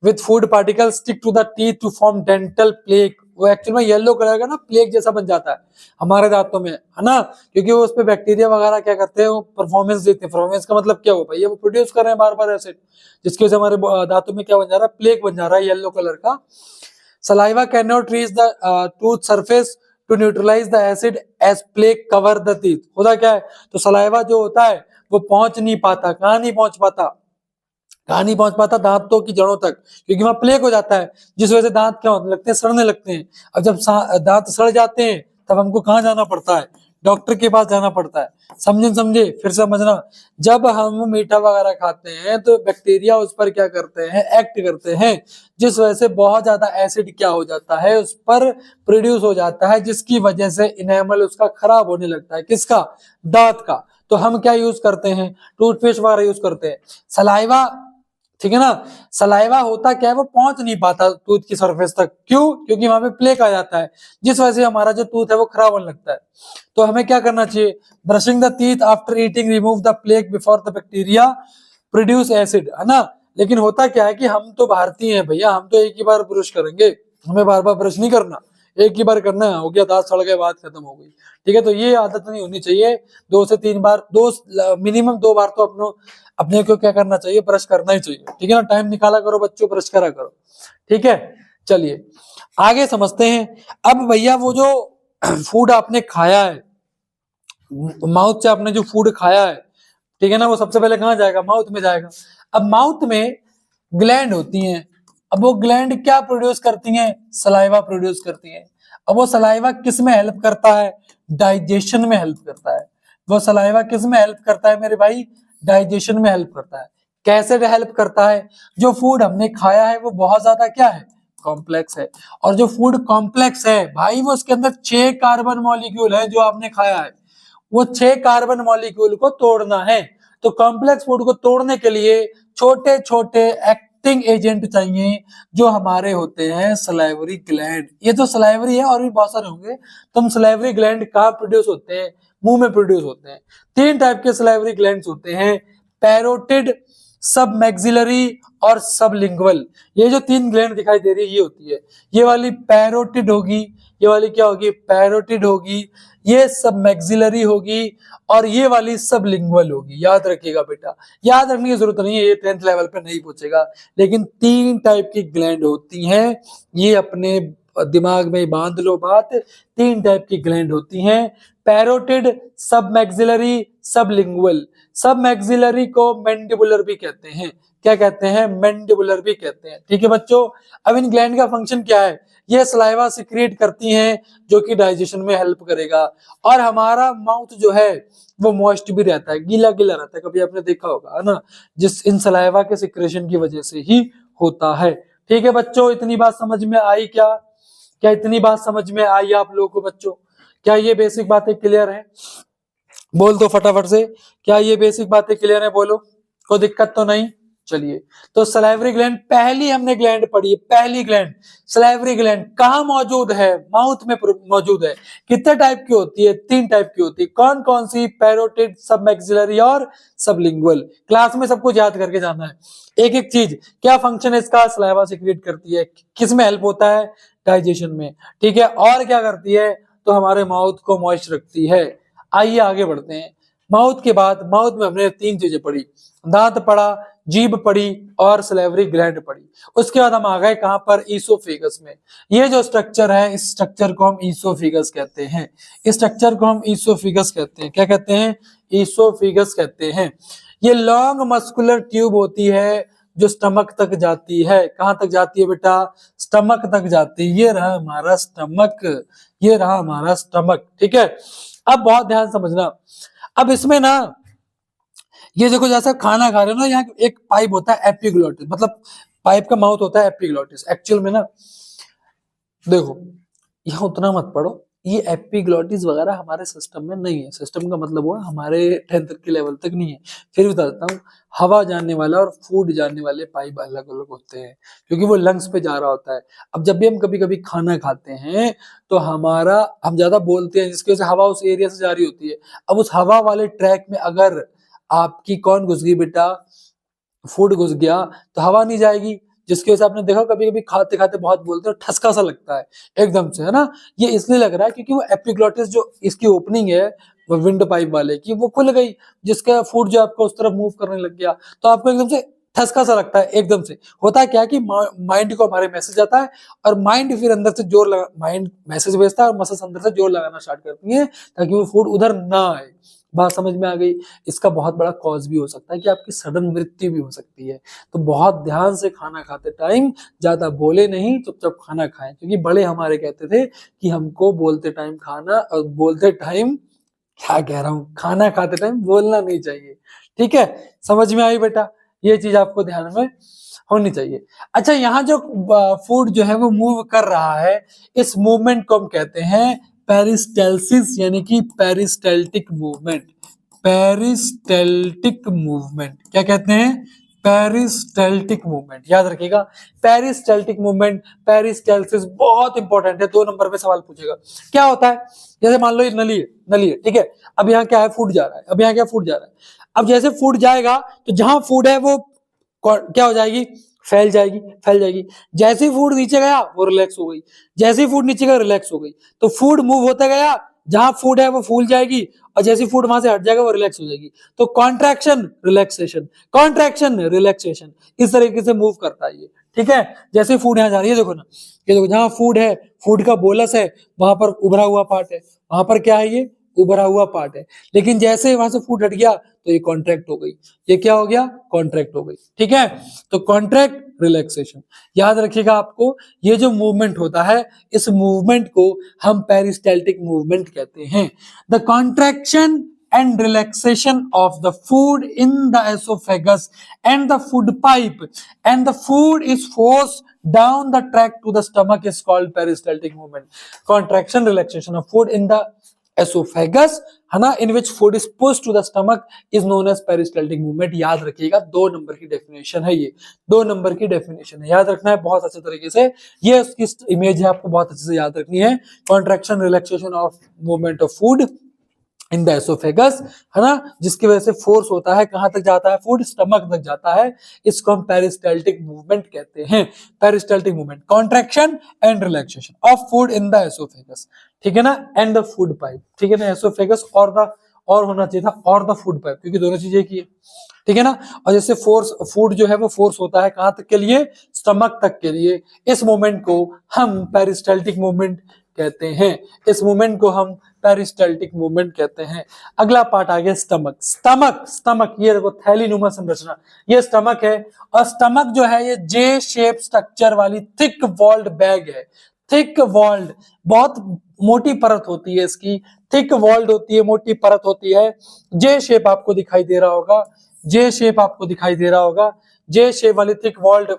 with food particles stick to the teeth to form dental plaque। वो एक्चुअल में येलो कलर का ना प्लेग जैसा बन जाता है हमारे दांतों में, है ना, क्योंकि वो उस पे बैक्टीरिया वगैरह क्या करते हैं, वो परफॉर्मेंस देते हैं। परफॉर्मेंस का मतलब क्या हो भाई, वो प्रोड्यूस कर रहे हैं बार बार एसिड, जिसकी वजह से हमारे दांतों में क्या बन जा रहा है, प्लेग बन जा रहा है येलो कलर का। Saliva can not reach the tooth surface to neutralise the acid as plaque cover the teeth. होता क्या है, तो सलाइवा जो होता है वो पहुंच नहीं पाता, कहां नहीं पहुंच पाता, कहां नहीं पहुंच पाता, दांतों की जड़ों तक, क्योंकि वहां प्लेग हो जाता है, जिस वजह से दांत क्या होने लगते हैं, सड़ने लगते हैं। अब जब दांत सड़ जाते हैं तब हमको कहाँ जाना पड़ता है, डॉक्टर के पास जाना पड़ता है। समझे फिर समझना, जब हम मीठा वगैरह खाते हैं तो बैक्टीरिया उस पर क्या करते हैं, एक्ट करते हैं, जिस वजह से बहुत ज्यादा एसिड क्या हो जाता है, उस पर प्रोड्यूस हो जाता है, जिसकी वजह से इनेमल उसका खराब होने लगता है, किसका, दांत का। तो हम क्या यूज करते हैं, टूथपेस्ट वगैरह यूज करते हैं। सलाइवा, ठीक है ना, सलाइवा होता क्या है, वो पहुंच नहीं पाता टूथ की सरफेस तक, क्यों, क्योंकि वहां पे प्लेक आ जाता है, जिस वजह से हमारा जो टूथ है वो खराब होने लगता है। तो हमें क्या करना चाहिए, brushing the teeth after eating remove the plaque before the bacteria produce acid, है ना। लेकिन होता क्या है कि हम तो भारतीय हैं भैया, हम तो एक ही बार ब्रश करेंगे, हमें बार बार ब्रश नहीं करना, एक ही बार करना है, हो गया, दांत सड़ गए, बात खत्म हो गई, ठीक है। तो ये आदत नहीं होनी चाहिए, 2 से 3 बार, मिनिमम 2 बार तो अपने को क्या करना चाहिए, ब्रश करना ही चाहिए, ठीक है ना। टाइम निकाला करो बच्चों, ब्रश करा करो, ठीक है। चलिए आगे समझते हैं। अब भैया वो जो फूड आपने खाया है, माउथ से आपने जो फूड खाया है, ठीक है ना, वो सबसे पहले कहाँ जाएगा, माउथ में जाएगा। अब माउथ में ग्लैंड होती हैं, अब वो ग्लैंड क्या प्रोड्यूस करती हैं, सलाइवा प्रोड्यूस करती हैं। अब वो सलाइवा किस में हेल्प करता है, डाइजेशन में हेल्प करता है। वो सलाइवा किस में हेल्प करता है मेरे भाई, डाइजेशन में हेल्प करता है। कैसे हेल्प करता है, जो फूड हमने खाया है वो बहुत ज्यादा क्या है, कॉम्प्लेक्स है। और जो फूड कॉम्प्लेक्स है भाई, वो उसके अंदर 6 कार्बन मॉलिक्यूल है, जो आपने खाया है वो 6 कार्बन मॉलिक्यूल को तोड़ना है। तो कॉम्प्लेक्स फूड को तोड़ने के लिए छोटे छोटे एक्टिंग एजेंट चाहिए, जो हमारे होते हैं सलाइवरी ग्लैंड। ये तो सलाइवरी है, और भी बहुत सारे होंगे। तो सलाइवरी ग्लैंड कहाँ प्रोड्यूस होते हैं, मुंह में प्रोड्यूस होते हैं। 3 टाइप के सलाइवरी ग्लैंड्स होते हैं, पैरोटिड, सब मैक्सिलरी और सबलिंगुअल। ये जो 3 ग्लैंड दिखाई दे रही है ये होती है, ये वाली पैरोटिड होगी, ये वाली क्या होगी, पैरोटिड होगी, ये सब मैक्सिलरी होगी, और ये वाली सबलिंगुअल होगी। याद रखिएगा बेटा, याद रखने की जरूरत नहीं है, ये 10th लेवल पे नहीं पूछेगा, लेकिन 3 टाइप की ग्लैंड होती हैं, ये अपने दिमाग में बांध लो बात। 3 टाइप की ग्लैंड होती हैं, पैरोटिड, सब मैक्सिलरी, सबलिंगुअल। सब मैक्सिलरी को मैंडिबुलर भी कहते हैं, क्या कहते हैं, मैंडिबुलर भी कहते हैं, ठीक है बच्चों। अब इन ग्लैंड का फंक्शन क्या है, ये सलाइवा सिक्रिएट करती हैं, जो कि डाइजेशन में हेल्प करेगा। और हमारा माउथ जो है वो मॉइस्ट भी रहता है, गीला गीला रहता है, कभी आपने देखा होगा, है ना, जिस इन सलाइवा के सिक्रेशन की वजह से ही होता है। ठीक है बच्चों, इतनी बात समझ में आई क्या, क्या इतनी बात समझ में आई आप लोगों को बच्चों, क्या ये बेसिक बातें क्लियर है, बोल दो फटाफट से, क्या ये बेसिक बातें क्लियर है, बोलो, कोई दिक्कत तो नहीं। चलिए, तो सलाइवरी ग्लैंड पहली हमने ग्लैंड पढ़ी है, पहली ग्लैंड सलाइवरी ग्लैंड कहाँ मौजूद है, माउथ में मौजूद है। कितने टाइप की होती है, 3 टाइप की होती है, कौन कौन सी, पैरोटिड, सब मैक्सिलरी और सबलिंगुअल। क्लास में सब कुछ याद करके जाना है, एक एक चीज, क्या फंक्शन है इसका, सलाइवा सिक्रेट करती है, किस में हेल्प होता है, डाइजेशन में, ठीक है, और क्या करती है, तो हमारे माउथ को मॉइस्ट रखती है। आइए आगे बढ़ते हैं। माउथ के बाद, माउथ में हमने 3 चीजें पढ़ी, दांत पढ़ा, जीभ पढ़ी और सलेवरी ग्लैंड पढ़ी। उसके बाद हम आ गए कहां पर, ईसोफेगस में। ये जो स्ट्रक्चर है, इस स्ट्रक्चर को हम ईसोफेगस कहते हैं, इस स्ट्रक्चर को हम ईसोफेगस कहते हैं, क्या कहते हैं, ईसोफेगस कहते हैं। ये लॉन्ग मस्कुलर ट्यूब होती है, जो स्टमक तक जाती है, कहां तक जाती है बेटा, स्टमक तक जाती है। ये रहा हमारा स्टमक, ये रहा हमारा स्टमक, ठीक है। अब बहुत ध्यान समझना, अब इसमें ना ये देखो जैसा खाना खा रहे हो ना, यहाँ एक पाइप होता है एपिग्लोटिस, मतलब पाइप का माउथ होता है एपिग्लोटिस। एक्चुअल में ना देखो, यहाँ उतना मत पढ़ो, ये एपिग्लोटिस वगैरह हमारे सिस्टम में नहीं है। सिस्टम का मतलब हुआ हमारे 10th के लेवल तक नहीं है। फिर भी बता देता हूँ, हवा जाने वाला और फूड जाने वाले पाइप अलग अलग होते हैं, क्योंकि वो लंग्स पे जा रहा होता है। अब जब भी हम कभी कभी खाना खाते हैं तो हम ज्यादा बोलते हैं, जिसकी वजह से हवा उस एरिया से जा रही होती है। अब उस हवा वाले ट्रैक में अगर आपकी कौन घुस गई बेटा, फूड घुस गया, तो हवा नहीं जाएगी, जिसकी वजह से आपने देखा कभी कभी खाते खाते बहुत बोलते हो, ठसका सा लगता है एकदम से, है ना। ये इसलिए लग रहा है क्योंकि वो एपिग्लोटिस जो इसकी ओपनिंग है वो विंड पाइप वाले की, वो खुल गई, जिसका फूड जो आपका उस तरफ मूव करने लग गया, तो आपको एकदम से ठसका सा लगता है। एकदम से होता है क्या कि माइंड को हमारे मैसेज आता है, और माइंड फिर अंदर से जोर लगा, माइंड मैसेज भेजता है और मसल्स अंदर से जोर लगाना स्टार्ट करती है ताकि वो फूड उधर ना आए। बात समझ में आ गई। इसका बहुत बड़ा कॉज भी हो सकता है कि आपकी सडन मृत्यु भी हो सकती है। तो बहुत ध्यान से खाना खाते टाइम ज्यादा बोले नहीं, चुपचाप खाना खाएं, क्योंकि बड़े हमारे कहते थे कि हमको बोलते टाइम खाना, और बोलते टाइम, क्या कह रहा हूँ, खाना खाते टाइम बोलना नहीं चाहिए। ठीक है, समझ में आई बेटा, ये चीज आपको ध्यान में होनी चाहिए। अच्छा, यहाँ जो फूड जो है वो मूव कर रहा है, इस मूवमेंट को हम कहते हैं पेरिस्टेल्सिस, यानी कि पेरिस्टेल्टिक मूवमेंट। पेरिस्टेल्टिक मूवमेंट क्या कहते हैं? पेरिस्टेल्टिक मूवमेंट। याद रखिएगा, पेरिस्टेल्टिक मूवमेंट, पेरिस्टेल्सिस बहुत इंपॉर्टेंट है, 2 नंबर पे सवाल पूछेगा। क्या होता है? जैसे मान लो ये नली है, नली है, ठीक है। अब यहाँ क्या है? फूड जा रहा है। अब यहाँ क्या? फूड जा रहा है। अब जैसे फूड जाएगा तो जहां फूड है वो क्या हो जाएगी? फैल जाएगी, फैल जाएगी। जैसे ही फूड नीचे गया वो रिलैक्स हो गई, जैसे ही फूड नीचे गया रिलैक्स हो गई। तो फूड मूव होता गया, जहां फूड है वो फूल जाएगी, और जैसे फूड वहां से हट जाएगा वो रिलैक्स हो जाएगी। तो कॉन्ट्रैक्शन रिलैक्सेशन, कॉन्ट्रैक्शन रिलैक्सेशन, इस तरीके से मूव करता है ये। ठीक है, जैसे फूड यहाँ जा रही है, देखो ना, ये देखो, जहां फूड है, फूड का बोलस है, वहां पर उभरा हुआ पार्ट है, वहां पर क्या है? ये उभरा हुआ पार्ट है। लेकिन जैसे वहां से फूड हट गया तो ये कॉन्ट्रैक्ट हो गई। ये क्या हो गया? कॉन्ट्रैक्ट हो गई। ठीक है, तो कॉन्ट्रैक्ट, रिलैक्सेशन। याद रखिएगा, आपको ये जो मूवमेंट होता है, इस मूवमेंट को हम पेरिस्टेल्टिक मूवमेंट कहते हैं। The contraction and relaxation of the food in the esophagus and the food pipe, and the food is forced down the tract to the stomach is called peristaltic movement. Contraction, relaxation of food in the esophagus, है ना, in which food is pushed to the stomach is known as peristaltic movement. याद रखिएगा, 2 number की definition है ये, 2 number की definition है, याद रखना है बहुत अच्छे तरीके से। ये उसकी इमेज है, आपको बहुत अच्छे से याद रखनी है। Contraction, relaxation of movement of food in the oesophagus, है ना, जिसकी वजह से फोर्स होता है, कहां तक जाता है? फूड स्टमक तक जाता है। इसको हम पेरिस्टाल्टिक मूवमेंट कहते हैं। Peristaltic movement, contraction and relaxation of food in the oesophagus, ठीक है ना, एंड द फूड पाइप, ठीक है ना। एसोफेगस और होना चाहिए था, और द फूड पाइप, क्योंकि दोनों चीजें की है, ठीक है ना। और जैसे फोर्स, फूड जो है वो फोर्स होता है कहां तक के लिए? स्टमक तक के लिए। इस मूवमेंट को हम पेरिस्टाल्टिक मूवमेंट कहते हैं। इस मूवमेंट को हम पेरिस्टाल्टिक मूवमेंट कहते हैं। अगला पार्ट आ गया स्टमक। स्टमक, स्टमक, ये देखो थैलीनुमा संरचना, ये स्टमक है। और स्टमक जो है ये जे शेप स्ट्रक्चर वाली थिक वॉल्ड बैग है। थिक वॉल्ड, बहुत मोटी परत होती है इसकी, थिक वॉल्ड होती है, मोटी परत होती है। जे शेप आपको दिखाई दे रहा होगा, जे शेप आपको दिखाई दे रहा होगा, जे शेप वाली थिक वॉल्ड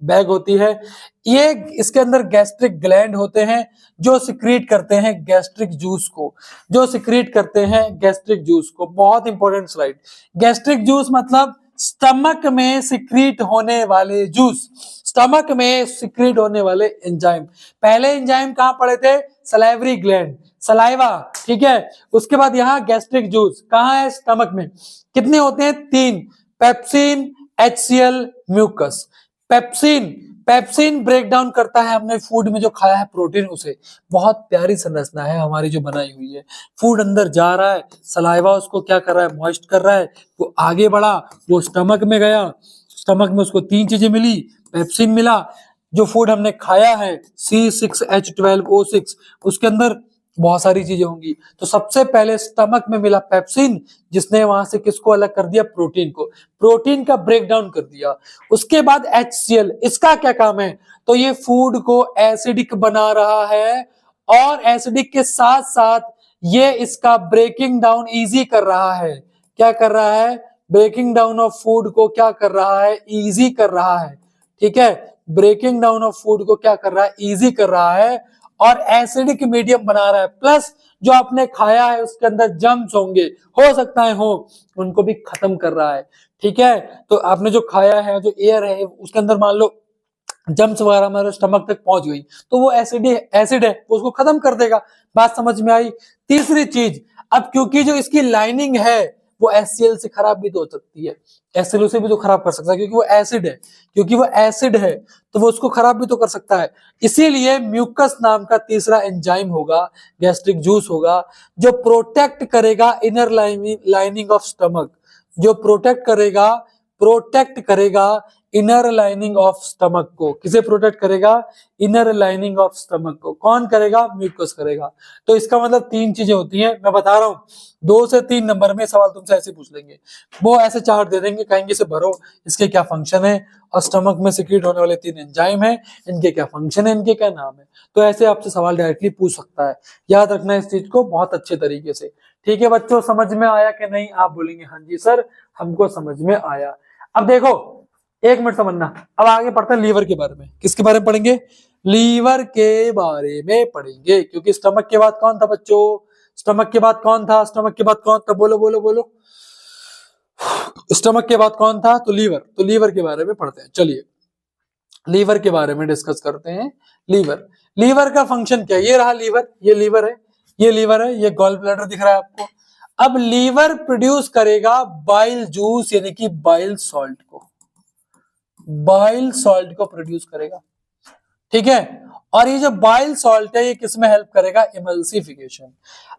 बैग होती है। ये इसके अंदर गैस्ट्रिक ग्लैंड होते हैं जो सिक्रीट करते हैं गैस्ट्रिक जूस को, जो सिक्रीट करते हैं गैस्ट्रिक जूस को। बहुत इंपॉर्टेंट स्लाइड। गैस्ट्रिक जूस मतलब स्टमक में सिक्रीट होने वाले जूस, स्टमक में सिक्रीट होने वाले एंजाइम। पहले एंजाइम कहां पड़े थे? सलाइवरी ग्लैंड, सलाइवा, ठीक है। उसके बाद यहाँ गैस्ट्रिक जूस कहाँ है? स्टमक में। कितने होते हैं? 3, pepsin, HCl, mucus. Pepsin, pepsin break down करता है हमने फूड में जो खाया है प्रोटीन उसे। बहुत प्यारी संरचना है हमारी जो बनाई हुई है। फूड अंदर जा रहा है, सलाइवा उसको क्या कर रहा है? मॉइस्ट कर रहा है। वो आगे बढ़ा, वो स्टमक में गया, स्टमक में उसको 3 चीजें मिली, पेप्सिन मिला, जो फूड हमने खाया है C6H12O6, उसके अंदर बहुत सारी चीजें होंगी। तो सबसे पहले स्टमक में मिला पेप्सिन, जिसने वहां से किसको अलग कर दिया? प्रोटीन को, प्रोटीन का ब्रेक डाउन कर दिया। उसके बाद HCl, इसका क्या काम है? तो ये फूड को एसिडिक बना रहा है, और एसिडिक के साथ साथ ये इसका ब्रेकिंग डाउन इजी कर रहा है। क्या कर रहा है? ब्रेकिंग डाउन ऑफ फूड को क्या कर रहा है, इजी कर रहा है, ठीक है, ब्रेकिंग डाउन ऑफ फूड को क्या कर रहा है, इजी कर रहा है, और एसिडिक मीडियम बना रहा है, प्लस जो आपने खाया है उसके अंदर जम्स होंगे, हो सकता है हो, उनको भी खत्म कर रहा है, ठीक है। तो आपने जो खाया है, जो एयर है उसके अंदर मान लो जम्स वगैरह हमारे स्टमक तक पहुंच गई, तो वो एसिड है वो उसको खत्म कर देगा। बात समझ में आई। तीसरी चीज, अब क्योंकि जो इसकी लाइनिंग है वो HCl से खराब भी तो हो सकती है, HCl से भी तो खराब कर सकता है, क्योंकि वो एसिड है, क्योंकि वो एसिड है तो वो उसको खराब भी तो कर सकता है। इसीलिए म्यूकस नाम का तीसरा एंजाइम होगा, गैस्ट्रिक जूस होगा, जो प्रोटेक्ट करेगा इनर लाइनिंग ऑफ स्टमक, जो प्रोटेक्ट करेगा इनर लाइनिंग ऑफ स्टमक को। किसे प्रोटेक्ट करेगा, इनर लाइनिंग ऑफ स्टमक को। कौन करेगा, म्यूकस करेगा। तो इसका मतलब तीन चीजें होती हैं, मैं बता रहा हूं, 2 से 3 नंबर में सवाल तुमसे ऐसे पूछ लेंगे, वो ऐसे चार्ट दे देंगे, कहेंगे इसे भरो, इसके क्या फंक्शन है, और स्टमक में सिक्रीट होने वाले 3 एंजाइम है, इनके क्या फंक्शन है, इनके क्या नाम है। तो ऐसे आपसे सवाल डायरेक्टली पूछ सकता है, याद रखना इस चीज को बहुत अच्छे तरीके से। ठीक है बच्चों, समझ में आया कि नहीं, आप बोलेंगे हाँ जी सर हमको समझ में आया। अब देखो, एक मिनट समझना, अब आगे पढ़ते हैं लीवर के बारे में। किसके बारे में पढ़ेंगे, लीवर के बारे में पढ़ेंगे, क्योंकि स्टमक के बाद कौन था बच्चों, स्टमक के बाद कौन था, स्टमक के बाद कौन था, बोलो बोलो बोलो, स्टमक के बाद कौन था, तो लीवर। तो लीवर के बारे में पढ़ते हैं, चलिए लीवर के बारे में डिस्कस करते हैं। लीवर का फंक्शन क्या है, ये रहा लीवर, ये लीवर है, ये लीवर है, ये गॉल ब्लैडर दिख रहा है आपको। अब लीवर प्रोड्यूस करेगा बाइल जूस, यानी कि बाइल सॉल्ट को प्रोड्यूस करेगा, ठीक है। और ये जो बाइल सॉल्ट है ये किसमें हेल्प करेगा, इमल्सिफिकेशन।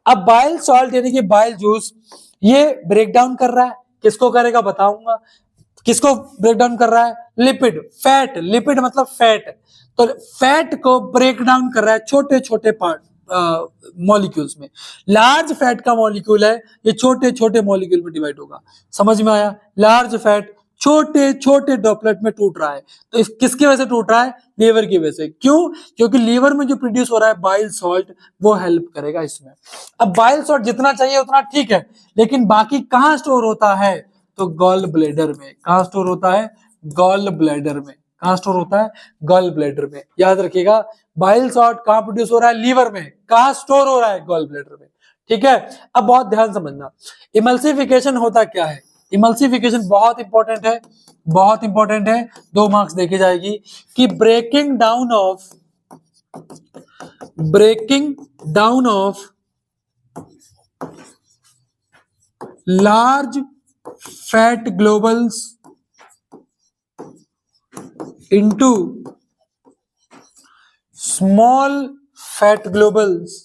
अब बाइल सॉल्ट यानी कि बाइल जूस ये ब्रेक डाउन कर रहा है, किसको करेगा बताऊंगा, किसको ब्रेक डाउन कर रहा है, लिपिड, फैट, लिपिड मतलब फैट, तो फैट को ब्रेक डाउन कर रहा है छोटे छोटे पार्ट मॉलिक्यूल्स में। लार्ज फैट का मॉलिक्यूल है, ये छोटे छोटे मॉलिक्यूल में डिवाइड होगा, समझ में आया। लार्ज फैट छोटे छोटे ड्रॉपलेट में टूट रहा है, तो किसकी वजह से टूट रहा है, लीवर की वजह से। क्यों, क्योंकि लीवर में जो प्रोड्यूस हो रहा है बाइल सॉल्ट वो हेल्प करेगा इसमें। अब बाइल सॉल्ट जितना चाहिए उतना ठीक है, लेकिन बाकी कहाँ स्टोर होता है, तो गॉल ब्लैडर में। कहाँ स्टोर होता है, गॉल ब्लैडर में। कहाँ स्टोर होता है, गॉल ब्लैडर में। याद रखिएगा, बाइल सॉल्ट कहाँ प्रोड्यूस हो रहा है, लीवर में, कहाँ स्टोर हो रहा है, गॉल ब्लैडर में, ठीक है। अब बहुत ध्यान समझना, इमल्सिफिकेशन होता क्या है, इमल्सिफिकेशन बहुत इंपॉर्टेंट है, बहुत इंपॉर्टेंट है, 2 मार्क्स देखे जाएगी, कि breaking down of large fat globules into small fat globules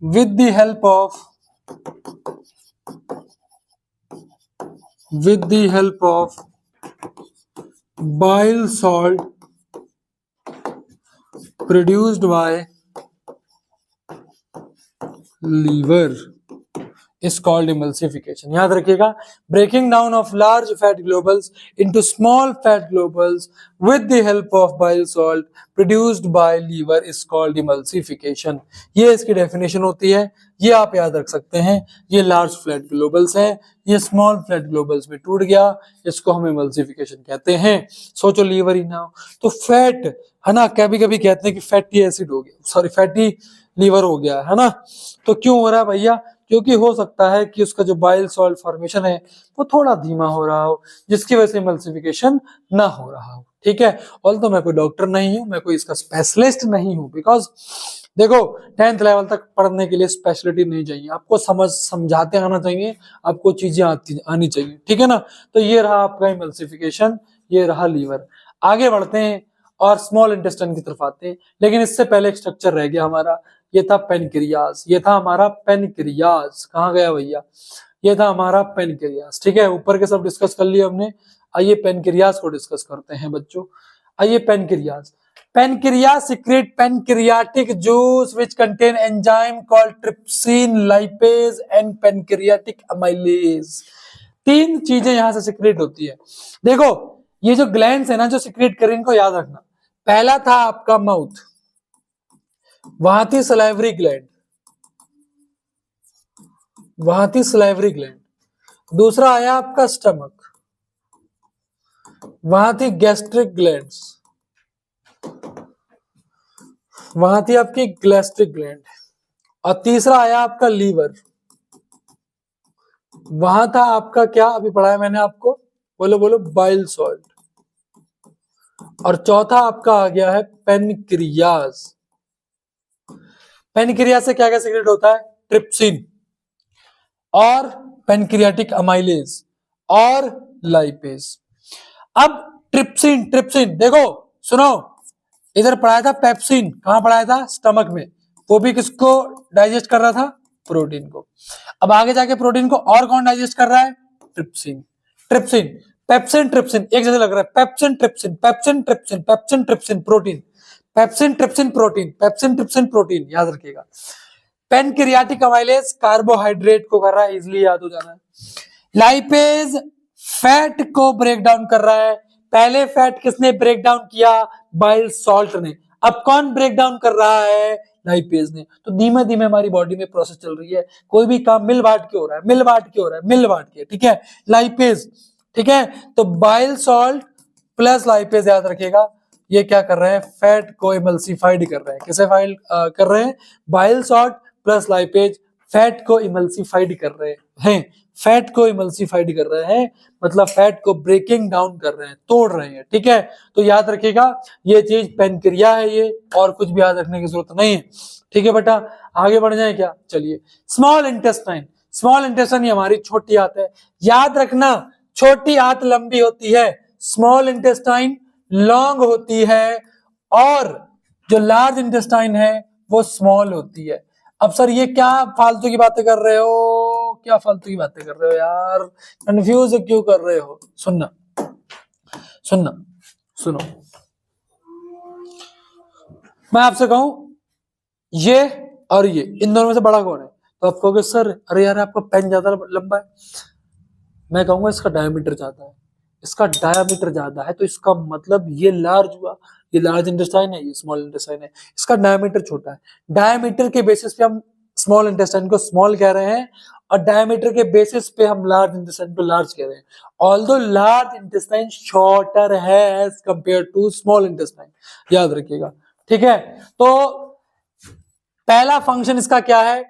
with the help of bile salt produced by liver is called emulsification. याद रखिएगा, breaking down of large fat globules into small fat globules with the help of bile salt produced by liver is called emulsification. ये इसकी definition होती है, ये आप याद रख सकते हैं। ये लार्ज फैट ग्लोबल्स हैं, ये स्मॉल फैट ग्लोबल्स में टूट गया, इसको हम emulsification कहते हैं। सोचो लीवर ही ना हो तो फैट है ना, कभी कभी कहते हैं कि फैटी एसिड हो गया, सॉरी फैटी लीवर हो गया है ना। तो क्यों हो रहा है भैया, क्योंकि हो सकता है कि उसका जो बाइल सॉल्ट फॉर्मेशन है वो थोड़ा धीमा हो रहा हो, जिसकी वजह से एमल्सिफिकेशन ना हो रहा हो, ठीक है। ऑल तो मैं कोई डॉक्टर नहीं हूं, मैं कोई इसका स्पेशलिस्ट नहीं हूं, बिकॉज देखो 10th लेवल तक पढ़ने के लिए स्पेशलिटी नहीं चाहिए, आपको समझाते आना चाहिए, आपको चीजें आनी चाहिए, ठीक है ना। तो ये रहा आपका एमल्सिफिकेशन, ये रहा लीवर। आगे बढ़ते हैं और स्मॉल इंटेस्टाइन की तरफ आते हैं, लेकिन इससे पहले एक स्ट्रक्चर रह गया हमारा, ये था पेनक्रियाज, ये था हमारा पेनक्रियाज। कहाँ गया भैया, ये था हमारा पेनक्रियाज, ठीक है। ऊपर के सब डिस्कस कर लिया हमने, आइए पेनक्रियाज को डिस्कस करते हैं बच्चों। आइए pancreas, pancreas secrete pancreatic juice which contain enzyme called trypsin, lipase and pancreatic amylase. 3 चीजें यहां से सिक्रेट होती है। देखो ये जो ग्लैंड्स है ना जो सिक्रेट करें, इनको याद रखना। पहला था आपका माउथ, वहां थी सलाइवरी ग्लैंड, वहां थी सलाइवरी ग्लैंड। दूसरा आया आपका स्टमक, वहां थी गैस्ट्रिक ग्लैंड्स, वहां थी आपकी गैस्ट्रिक ग्लैंड। और तीसरा आया आपका लीवर, वहां था आपका क्या, अभी पढ़ाया मैंने आपको, बोलो बोलो, बाइल सॉल्ट। और चौथा आपका आ गया है पेनक्रियाज। पेनक्रियाज से क्या क्या सीक्रेट होता है, ट्रिप्सिन और पेनक्रियाटिक अमाइलेज और लाइपेज। अब ट्रिप्सिन, ट्रिप्सिन देखो सुनो, इधर पढ़ाया था पेप्सिन, कहां पढ़ाया था, स्टमक में, वो भी किसको डाइजेस्ट कर रहा था, प्रोटीन को। अब आगे जाके प्रोटीन को और कौन डाइजेस्ट कर रहा है, ट्रिप्सिन। ट्रिप्सिन, पेप्सिन, ट्रिप्सिन एक जैसे लग रहा है, pepsin trypsin, pepsin trypsin, pepsin trypsin protein, pepsin trypsin protein, pepsin trypsin protein, याद रखिएगा। पेनक्रियाटिक अमाइलेज कार्बोहाइड्रेट को कर रहा है, इजिली याद हो जाना है। लाइपेज फैट को ब्रेक डाउन कर रहा है। पहले फैट किसने ब्रेक डाउन किया, बाइल सॉल्ट ने। अब कौन ब्रेक डाउन कर रहा है, लाइपेज ने। तो धीमे धीमे हमारी बॉडी में प्रोसेस चल रही है, कोई भी काम मिल बांट के हो रहा है, मिल बांट के हो रहा है, मिल बांट के, ठीक है, लाइपेज, ठीक है। तो बाइल सॉल्ट प्लस लाइपेज, याद रखिएगा, ये क्या कर रहे हैं, फैट को इमल्सिफाइड कर रहे हैं। किसे फाइल कर रहे हैं, bile salt plus lipase fat को इमल्सिफाइड कर रहे हैं, फैट को इमल्सिफाइड कर रहे हैं, मतलब फैट को ब्रेकिंग डाउन कर रहे हैं, तोड़ रहे हैं, ठीक है। तो याद रखिएगा ये चीज पेनक्रिया है ये, और कुछ भी याद रखने की जरूरत नहीं है, ठीक है बेटा। आगे बढ़ जाए क्या, चलिए। स्मॉल इंटेस्टाइन, स्मॉल इंटेस्टाइन हमारी छोटी आंत है, याद रखना छोटी आंत लंबी होती है, स्मॉल इंटेस्टाइन लॉन्ग होती है, और जो लार्ज इंटेस्टाइन है वो स्मॉल होती है। अब सर ये क्या फालतू की बातें कर रहे हो, क्या फालतू की बातें कर रहे हो यार, कंफ्यूज क्यों कर रहे हो, सुनना सुनना सुनो, मैं आपसे कहूं ये और ये, इन दोनों में से बड़ा कौन है, तो आप कहोगे सर अरे यार आपका पेन ज्यादा लंबा है। मैं कहूंगा इसका डायमीटर ज्यादा है, इसका डायमीटर ज्यादा है, तो इसका मतलब ये लार्ज हुआ, ये लार्ज इंटेस्टाइन है, ये स्मॉल इंटेस्टाइन है, इसका डायमीटर छोटा है। डायमीटर के बेसिस पे हम स्मॉल इंटेस्टाइन को स्मॉल कह रहे हैं, और डायमीटर के बेसिस पे हम लार्ज इंटेस्टाइन को लार्ज कह रहे हैं। ऑल्दो लार्ज इंटेस्टाइन शॉर्टर है as compare to small intestine, याद रखिएगा, ठीक है। तो पहला फंक्शन इसका क्या है,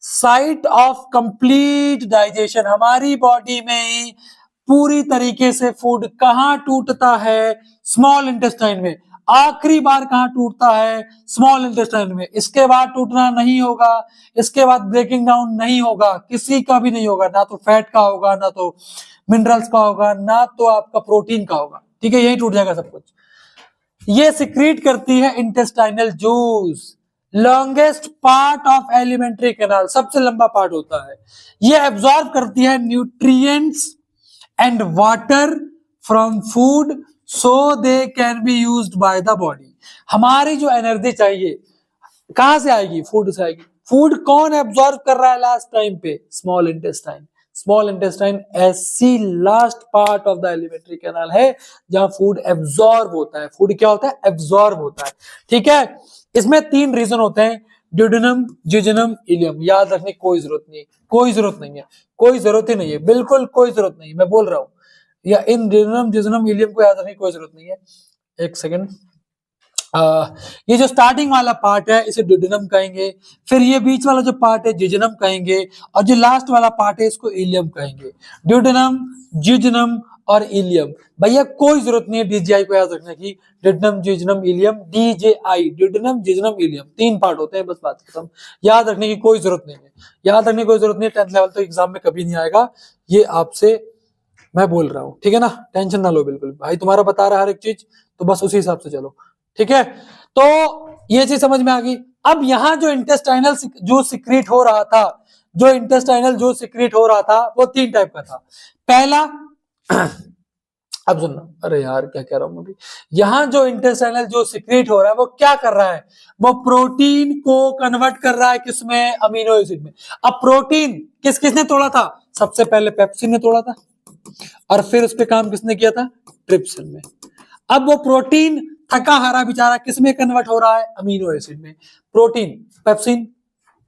साइट ऑफ कंप्लीट डाइजेशन। हमारी बॉडी में पूरी तरीके से फूड कहां टूटता है, स्मॉल इंटेस्टाइन में। आखिरी बार कहां टूटता है, स्मॉल इंटेस्टाइन में। इसके बाद टूटना नहीं होगा, इसके बाद ब्रेकिंग डाउन नहीं होगा, किसी का भी नहीं होगा, ना तो फैट का होगा, ना तो मिनरल्स का होगा, ना तो आपका प्रोटीन का होगा, ठीक है, यही टूट जाएगा सब कुछ। ये सिक्रीट करती है intestinal juice, longest part of alimentary canal, सबसे लंबा पार्ट होता है। ये एब्जॉर्ब करती है nutrients and water from food so they can be used by the body. हमारी जो एनर्जी चाहिए कहां से आएगी, फूड से आएगी। फूड कौन एब्जॉर्ब कर रहा है लास्ट टाइम पे, स्मॉल इंटेस्टाइन। स्मॉल इंटेस्टाइन ऐसी last part of the alimentary canal है जहां फूड एब्जॉर्ब होता है। फूड क्या होता है, एब्जॉर्ब होता है, ठीक है। इसमें 3 रीजन होते हैं, ड्यूडेनम, जिजनम, इलियम। याद रखने की कोई जरूरत नहीं है, कोई जरूरत नहीं है, कोई जरूरत ही नहीं है, बिल्कुल कोई जरूरत नहीं है, मैं बोल रहा हूं। या इन ड्यूडेनम, जिजनम, इलियम को याद रखने की कोई जरूरत नहीं है। एक सेकेंड, ये जो स्टार्टिंग वाला पार्ट है इसे ड्यूडेनम कहेंगे, फिर ये बीच वाला जो पार्ट है जिजनम कहेंगे, और जो लास्ट वाला पार्ट है इसको इलियम कहेंगे। ड्यूडेनम, जिजनम और इलियम। भैया कोई जरूरत नहीं है डीजीआई को याद रखने की, duodenum, jejunum, ileum, DJI, duodenum, jejunum, ileum, 3 part होते हैं, बस बात खत्म। याद रखने की कोई जरूरत नहीं है, याद रखने की कोई जरूरत नहीं है, 10th लेवल तो एग्जाम में कभी नहीं आएगा, ये आपसे मैं बोल रहा हूँ, ठीक है ना, टेंशन ना लो बिल्कुल। भाई तुम्हारा बता रहा है हर एक चीज, तो बस उसी हिसाब से चलो, ठीक है। तो ये चीज समझ में आ गई। अब यहां जो इंटेस्टाइनल जो सिक्रीट हो रहा था, जो इंटेस्टाइनल जो सिक्रीट हो रहा था वो 3 टाइप का था। पहला अब सुनना, अरे यार क्या कह रहा हूं अभी, यहां जो इंटेस्टाइनल जो सिक्रीट हो रहा है वो क्या कर रहा है, वो प्रोटीन को कन्वर्ट कर रहा है किसमें, अमीनो एसिड में। अब प्रोटीन किसने तोड़ा था, सबसे पहले पेप्सिन ने तोड़ा था, और फिर उस पर काम किसने किया था, ट्रिप्सिन में। अब वो प्रोटीन थका हारा बेचारा किसमें कन्वर्ट हो रहा है, अमीनो एसिड में। Protein pepsin,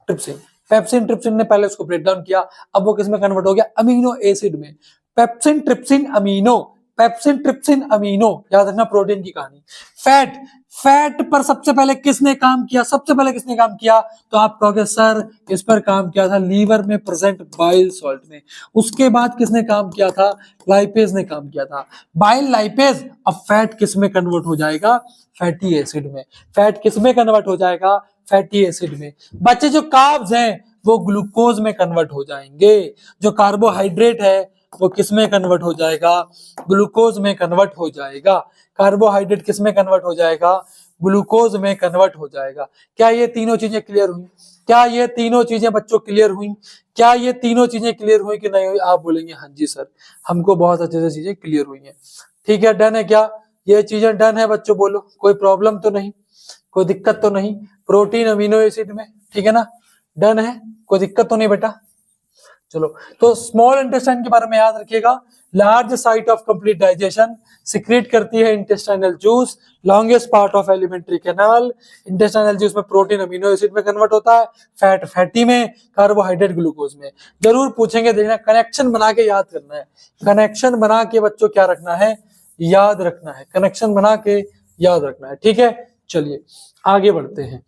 trypsin, pepsin trypsin ने पहले उसको ब्रेक डाउन किया, अब वो किसमें कन्वर्ट हो गया, अमीनो एसिड में। Pepsin trypsin amino, pepsin trypsin amino, याद रखना प्रोटीन की कहानी। फैट, फैट पर सबसे पहले किसने काम किया, सबसे पहले किसने काम किया, तो आप कहोगे सर इस पर काम किया था लीवर में प्रेजेंट बाइल सॉल्ट में। उसके बाद किसने काम किया था, लाइपेज ने काम किया था, बाइल लाइपेज। अब फैट किसमें कन्वर्ट हो जाएगा, फैटी एसिड में। फैट किसमें कन्वर्ट हो जाएगा, फैटी एसिड में। बच्चे जो कार्ब्स हैं वो ग्लूकोज में कन्वर्ट हो जाएंगे, जो कार्बोहाइड्रेट है वो किसमें कन्वर्ट हो जाएगा, ग्लूकोज में कन्वर्ट हो जाएगा। कार्बोहाइड्रेट किसमें कन्वर्ट हो जाएगा, ग्लूकोज में कन्वर्ट हो जाएगा। क्या ये तीनों चीजें क्लियर हुई, क्या ये तीनों चीजें बच्चों क्लियर हुई, क्या ये तीनों चीजें क्लियर हुई कि नहीं हुई, आप बोलेंगे हाँ जी सर हमको बहुत अच्छे से चीजें क्लियर हुई हैं। ठीक है, डन है क्या, ये चीजें डन है बच्चों, बोलो कोई प्रॉब्लम तो नहीं, कोई दिक्कत तो नहीं, प्रोटीन अमीनो एसिड में, ठीक है ना, डन है, कोई दिक्कत तो नहीं बेटा। चलो, तो स्मॉल इंटेस्टाइन के बारे में याद रखिएगा, large site of complete digestion, secrete करती है intestinal juice, longest part of alimentary canal. Intestinal juice में प्रोटीन अमीनो एसिड में कन्वर्ट होता है, फैट फैटी में, कार्बोहाइड्रेट ग्लूकोज में। जरूर पूछेंगे, देखना कनेक्शन बना के याद करना है, कनेक्शन बना के बच्चों क्या रखना है, याद रखना है, कनेक्शन बना के याद रखना है। ठीक है, चलिए आगे बढ़ते हैं।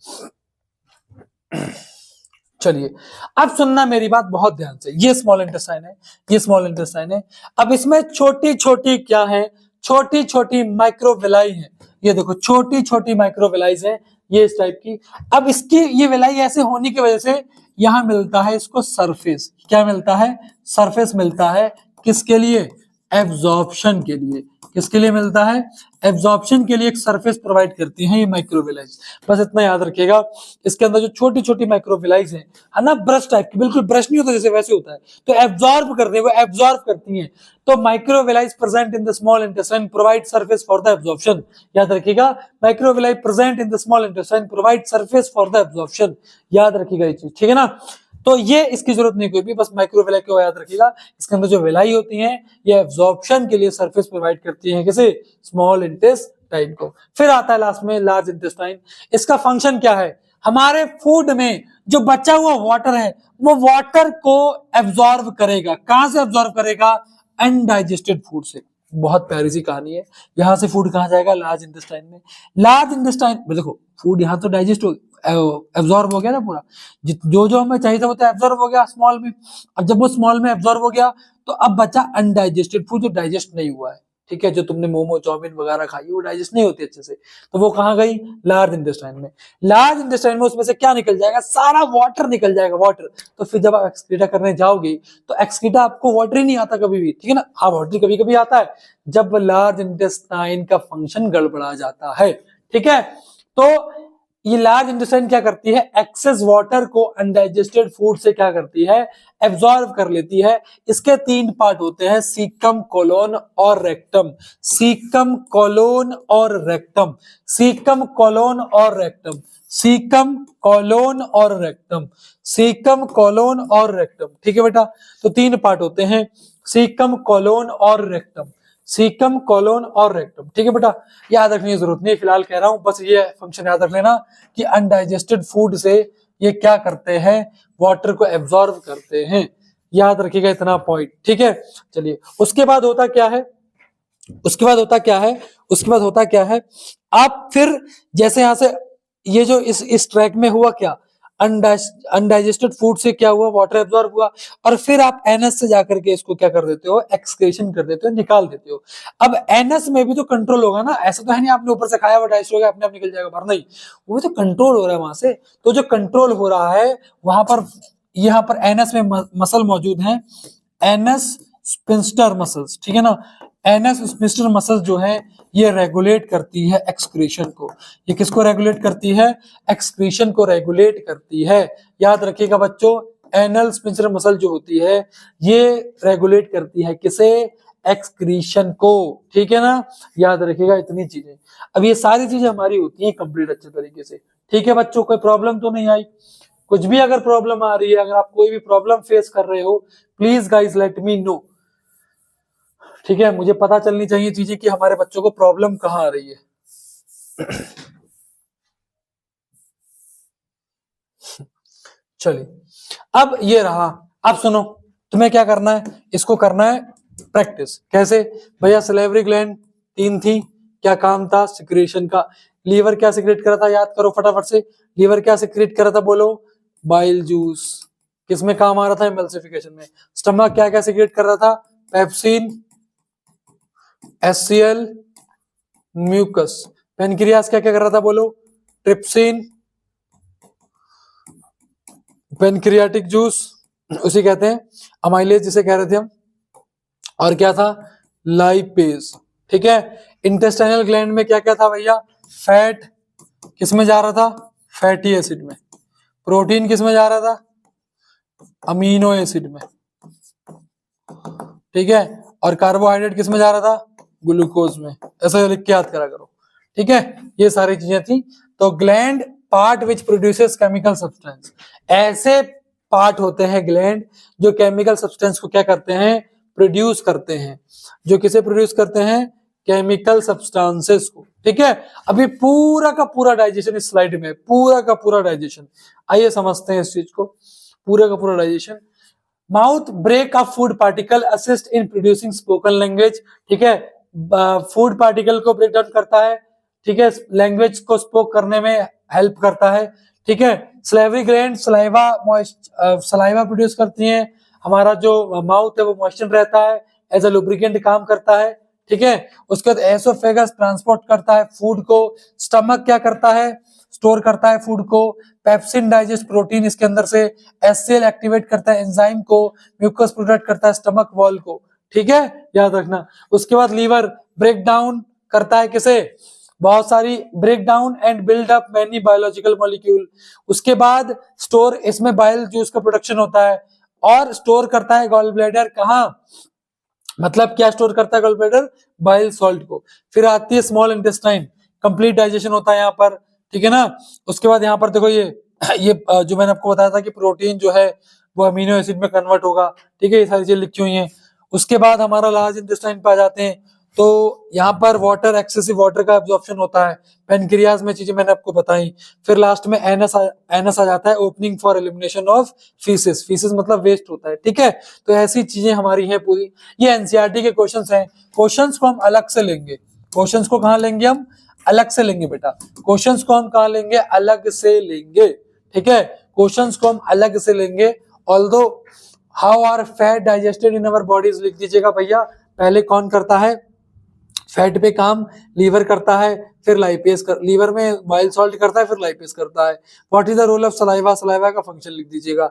चलिए अब सुनना मेरी बात बहुत ध्यान से, ये स्मॉल इंटेस्टाइन है, ये स्मॉल इंटेस्टाइन है। अब इसमें छोटी छोटी क्या है, छोटी छोटी माइक्रोविलाई है, ये देखो छोटी छोटी माइक्रोविलाईज है ये इस टाइप की। अब इसकी ये विलाई ऐसे होने की वजह से यहां मिलता है इसको सरफेस, क्या मिलता है, सरफेस मिलता है, किसके लिए, एब्जॉर्प्शन के लिए। किसके लिए मिलता है, एब्जॉर्प्शन के लिए एक सरफेस प्रोवाइड करती है ये माइक्रोविलाइज। बस इतना याद रखिएगा, इसके अंदर जो छोटी छोटी माइक्रोविलाइज है ना, ब्रश टाइप की, बिल्कुल ब्रश नहीं होता जैसे वैसे होता है, तो एब्जॉर्ब करते हैं, वो एब्जॉर्ब करती हैं। तो microvilli present in the small intestine provide surface for the absorption. याद रखिएगा, microvilli present in the small intestine provide surface for the absorption. याद रखिएगा ये चीज, ठीक है ना। तो ये इसकी जरूरत नहीं कोई भी, बस माइक्रोविलाई को याद रखिएगा, इसके अंदर जो विलाई होती हैं ये एब्जॉर्प्शन के लिए सरफेस प्रोवाइड करती हैं, किसे, स्मॉल इंटेस्टाइन को। फिर आता है लास्ट में लार्ज इंटेस्टाइन। इसका फंक्शन क्या है, हमारे फूड में जो बचा हुआ वाटर है वो वाटर को एब्जॉर्ब करेगा, कहां से एब्जॉर्ब करेगा, अनडाइजेस्टेड फूड से। बहुत प्यारी सी कहानी है, यहां से फूड कहां जाएगा, लार्ज इंटेस्टाइन में। लार्ज इंटेस्टाइन देखो, फूड यहां तो डाइजेस्ट हो एब्जॉर्ब हो गया ना पूरा, जो जो हमें चाहिए था वो तो एब्जॉर्ब हो गया स्मॉल में। अब जब वो स्मॉल में एब्जॉर्ब हो गया तो अब बचा अनडाइजेस्टेड फूड, जो डाइजेस्ट नहीं हुआ है। ठीक है, जो तुमने मोमो चाउमीन वगैरह खाई वो डाइजेस्ट नहीं होती अच्छे से, तो वो कहाँ गई, लार्ज इंटेस्टाइन में। लार्ज इंटेस्टाइन में उसमें से क्या निकल जाएगा, सारा वाटर निकल जाएगा, वाटर। तो फिर जब आप एक्सक्रीटा करने जाओगे तो एक्सक्रीटा आपको वाटर ही नहीं आता कभी भी, ठीक है ना, हाँ वाटर कभी कभी आता है जब लार्ज इंटेस्टाइन का फंक्शन गड़बड़ा जाता है। ठीक है, तो ये लार्ज इंटेस्टाइन क्या करती है, एक्सेस वाटर को अनडाइजेस्टेड फूड से क्या करती है, एब्जॉर्ब कर लेती है। इसके तीन पार्ट होते हैं, सीकम, कोलोन और रेक्टम। सीकम, कोलोन और रेक्टम, सीकम, कोलोन और रेक्टम, सीकम, कोलोन और रेक्टम, सीकम, कोलोन और रेक्टम। ठीक है बेटा, तो तीन पार्ट होते हैं, सीकम, कोलोन और रेक्टम, सीकम, कोलोन और रेक्टम। ठीक है बेटा, याद रखने की जरूरत नहीं, फिलहाल कह रहा हूं, बस ये फंक्शन याद रख लेना कि अनडाइजेस्टेड फूड से ये क्या करते हैं, वाटर को एब्जॉर्ब करते हैं। याद रखिएगा इतना पॉइंट, ठीक है। चलिए उसके बाद होता क्या है, उसके बाद होता क्या है, उसके बाद होता क्या है, आप फिर जैसे यहां से ये जो इस ट्रैक में हुआ क्या, अनडाइजेस्टेड फूड से क्या हुआ, वाटर एब्जॉर्ब हुआ, और फिर आप एनएस से जाकर के इसको क्या कर देते हो, एक्सक्रीशन कर देते हो, निकाल देते हो। अब एनएस में भी तो कंट्रोल होगा ना, ऐसा तो है नहीं आपने ऊपर से खाया हुआ डाइजेस्ट हो गया अपने आप निकल जाएगा बाहर, नहीं, वो तो कंट्रोल हो रहा है वहां से। तो जो कंट्रोल हो रहा है वहां पर, यहाँ पर एनएस में मसल मौजूद है, एनएस स्पिंस्टर मसल्स, ठीक है ना। एनएस स्पिंस्टर मसल्स जो है ये रेगुलेट करती है एक्सक्रीशन को। ये किसको रेगुलेट करती है, एक्सक्रीशन को रेगुलेट करती है। याद रखिएगा बच्चों, एनल स्पिंस्टर मसल जो होती है ये रेगुलेट करती है किसे, एक्सक्रीशन को। ठीक है ना, याद रखिएगा इतनी चीजें। अब ये सारी चीजें हमारी होती हैं कंप्लीट अच्छे तरीके से। ठीक है बच्चों, कोई प्रॉब्लम तो नहीं आई, कुछ भी अगर प्रॉब्लम आ रही है, अगर आप कोई भी प्रॉब्लम फेस कर रहे हो, please guys let me know. ठीक है, मुझे पता चलनी चाहिए चीजें कि हमारे बच्चों को प्रॉब्लम कहाँ आ रही है। चलिए अब ये रहा, अब सुनो, तुम्हें क्या करना है, इसको करना है प्रैक्टिस। कैसे भैया, सलेवरी ग्लैंड 3 थी, क्या काम था, सिक्रेशन का। लीवर क्या सिक्रेट करा था, याद करो फटाफट से। लीवर क्या सिक्रेट करा था, बोलो, बाइल जूस। किसमें काम आ रहा था, एमल्सिफिकेशन में। स्टमक क्या क्या सिक्रेट कर रहा था, पेप्सिन, HCl, म्यूकस। पेनक्रियास क्या क्या कर रहा था, बोलो, ट्रिप्सिन, पेनक्रियाटिक जूस उसे कहते हैं, अमाइलेज जिसे कह रहे थे हम, और क्या था, लाइपेज। ठीक है। इंटेस्टाइनल ग्लैंड में क्या क्या था भैया, फैट किसमें जा रहा था, फैटी एसिड में। प्रोटीन किसमें जा रहा था, अमीनो एसिड में। ठीक है। और कार्बोहाइड्रेट किसमें जा रहा था, ग्लूकोज में। ऐसा लिख के याद करा करो। ठीक है, ये सारी चीजें थी। तो gland part which produces chemical substance, ऐसे पार्ट होते हैं ग्लैंड जो केमिकल सब्सटेंस को क्या करते हैं, प्रोड्यूस करते हैं। जो किसे प्रोड्यूस करते हैं, केमिकल सब्सटेंसेस को। ठीक है। अभी पूरा का पूरा डाइजेशन इस स्लाइड में, पूरा का पूरा डाइजेशन। आइए समझते हैं इस चीज को, पूरा का पूरा digestion. Mouth break off food particle assist in producing spoken language. ठीक है, फूड पार्टिकल को ब्रेक डाउन करता है। ठीक है, लैंग्वेज को स्पोक करने में हेल्प करता है। ठीक है। सलेवरी ग्लैंड सलाइवा प्रोड्यूस करती हैं। हमारा जो माउथ है वो मॉइस्चर रहता है, एज अ लुब्रिकेंट काम करता है। ठीक है। उसके बाद एसोफेगस ट्रांसपोर्ट करता है फूड को। स्टमक क्या करता है, स्टोर करता है फूड को। पेप्सिन डाइजेस्ट प्रोटीन इसके अंदर से। HCl एक्टिवेट करता है एंजाइम को। म्यूकस प्रोटेक्ट करता है स्टमक वॉल को। ठीक है, याद रखना। उसके बाद लीवर ब्रेक डाउन करता है किसे, बहुत सारी, break down and build up many biological molecule. उसके बाद स्टोर, इसमें बाइल जूस का प्रोडक्शन होता है। और स्टोर करता है गॉल ब्लैडर, कहाँ, मतलब क्या स्टोर करता है गॉल ब्लैडर, बाइल सॉल्ट को। फिर आती है स्मॉल इंटेस्टाइन, कंप्लीट डाइजेशन होता है यहाँ पर। ठीक है ना। उसके बाद यहाँ पर देखो ये जो मैंने आपको बताया था कि प्रोटीन जो है वो अमीनो एसिड में कन्वर्ट होगा। ठीक है, ये सारी चीजें लिखी हुई हैं। उसके बाद हमारा लार्ज इंटेस्टाइन पे आ जाते हैं। तो यहाँ पर वाटर, एक्सेसिव वाटर का एब्जॉर्प्शन होता है। पेनक्रियाज में चीजें मैंने आपको बताई। फिर लास्ट में एनस आ जाता है, opening for elimination of faeces. Faeces मतलब वेस्ट होता है। ठीक है, तो ऐसी चीजें हमारी हैं पूरी। ये एनसीईआरटी के क्वेश्चंस हैं। क्वेश्चंस को हम अलग से लेंगे। क्वेश्चंस को कहाँ लेंगे हम, अलग से लेंगे बेटा। क्वेश्चंस को हम कहाँ लेंगे, अलग से लेंगे। ठीक है, क्वेश्चंस को हम अलग से लेंगे। Although how are fat digested in our bodies लिख दीजिएगा भैया। पहले कौन करता है, फैट पे काम लीवर करता है, फिर लाइपेज कर, लीवर में बाइल सॉल्ट करता है, फिर लाइपेज करता है। What is the role of saliva, saliva का फंक्शन लिख दीजिएगा।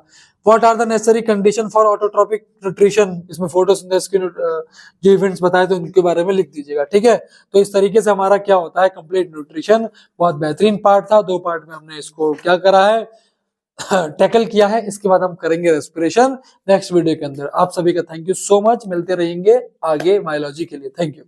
What are the necessary condition for autotrophic nutrition, इसमें फोटोसिंथेसिस के जो इवेंट्स बताए तो उनके बारे में लिख दीजिएगा। ठीक है, तो इस तरीके से हमारा क्या होता है, कंप्लीट न्यूट्रिशन। बहुत बेहतरीन पार्ट था, 2 पार्ट में हमने इसको क्या करा है, टैकल किया है। इसके बाद हम करेंगे रेस्पिरेशन नेक्स्ट वीडियो के अंदर। आप सभी का थैंक यू सो मच, मिलते रहेंगे आगे बायोलॉजी के लिए। Thank you.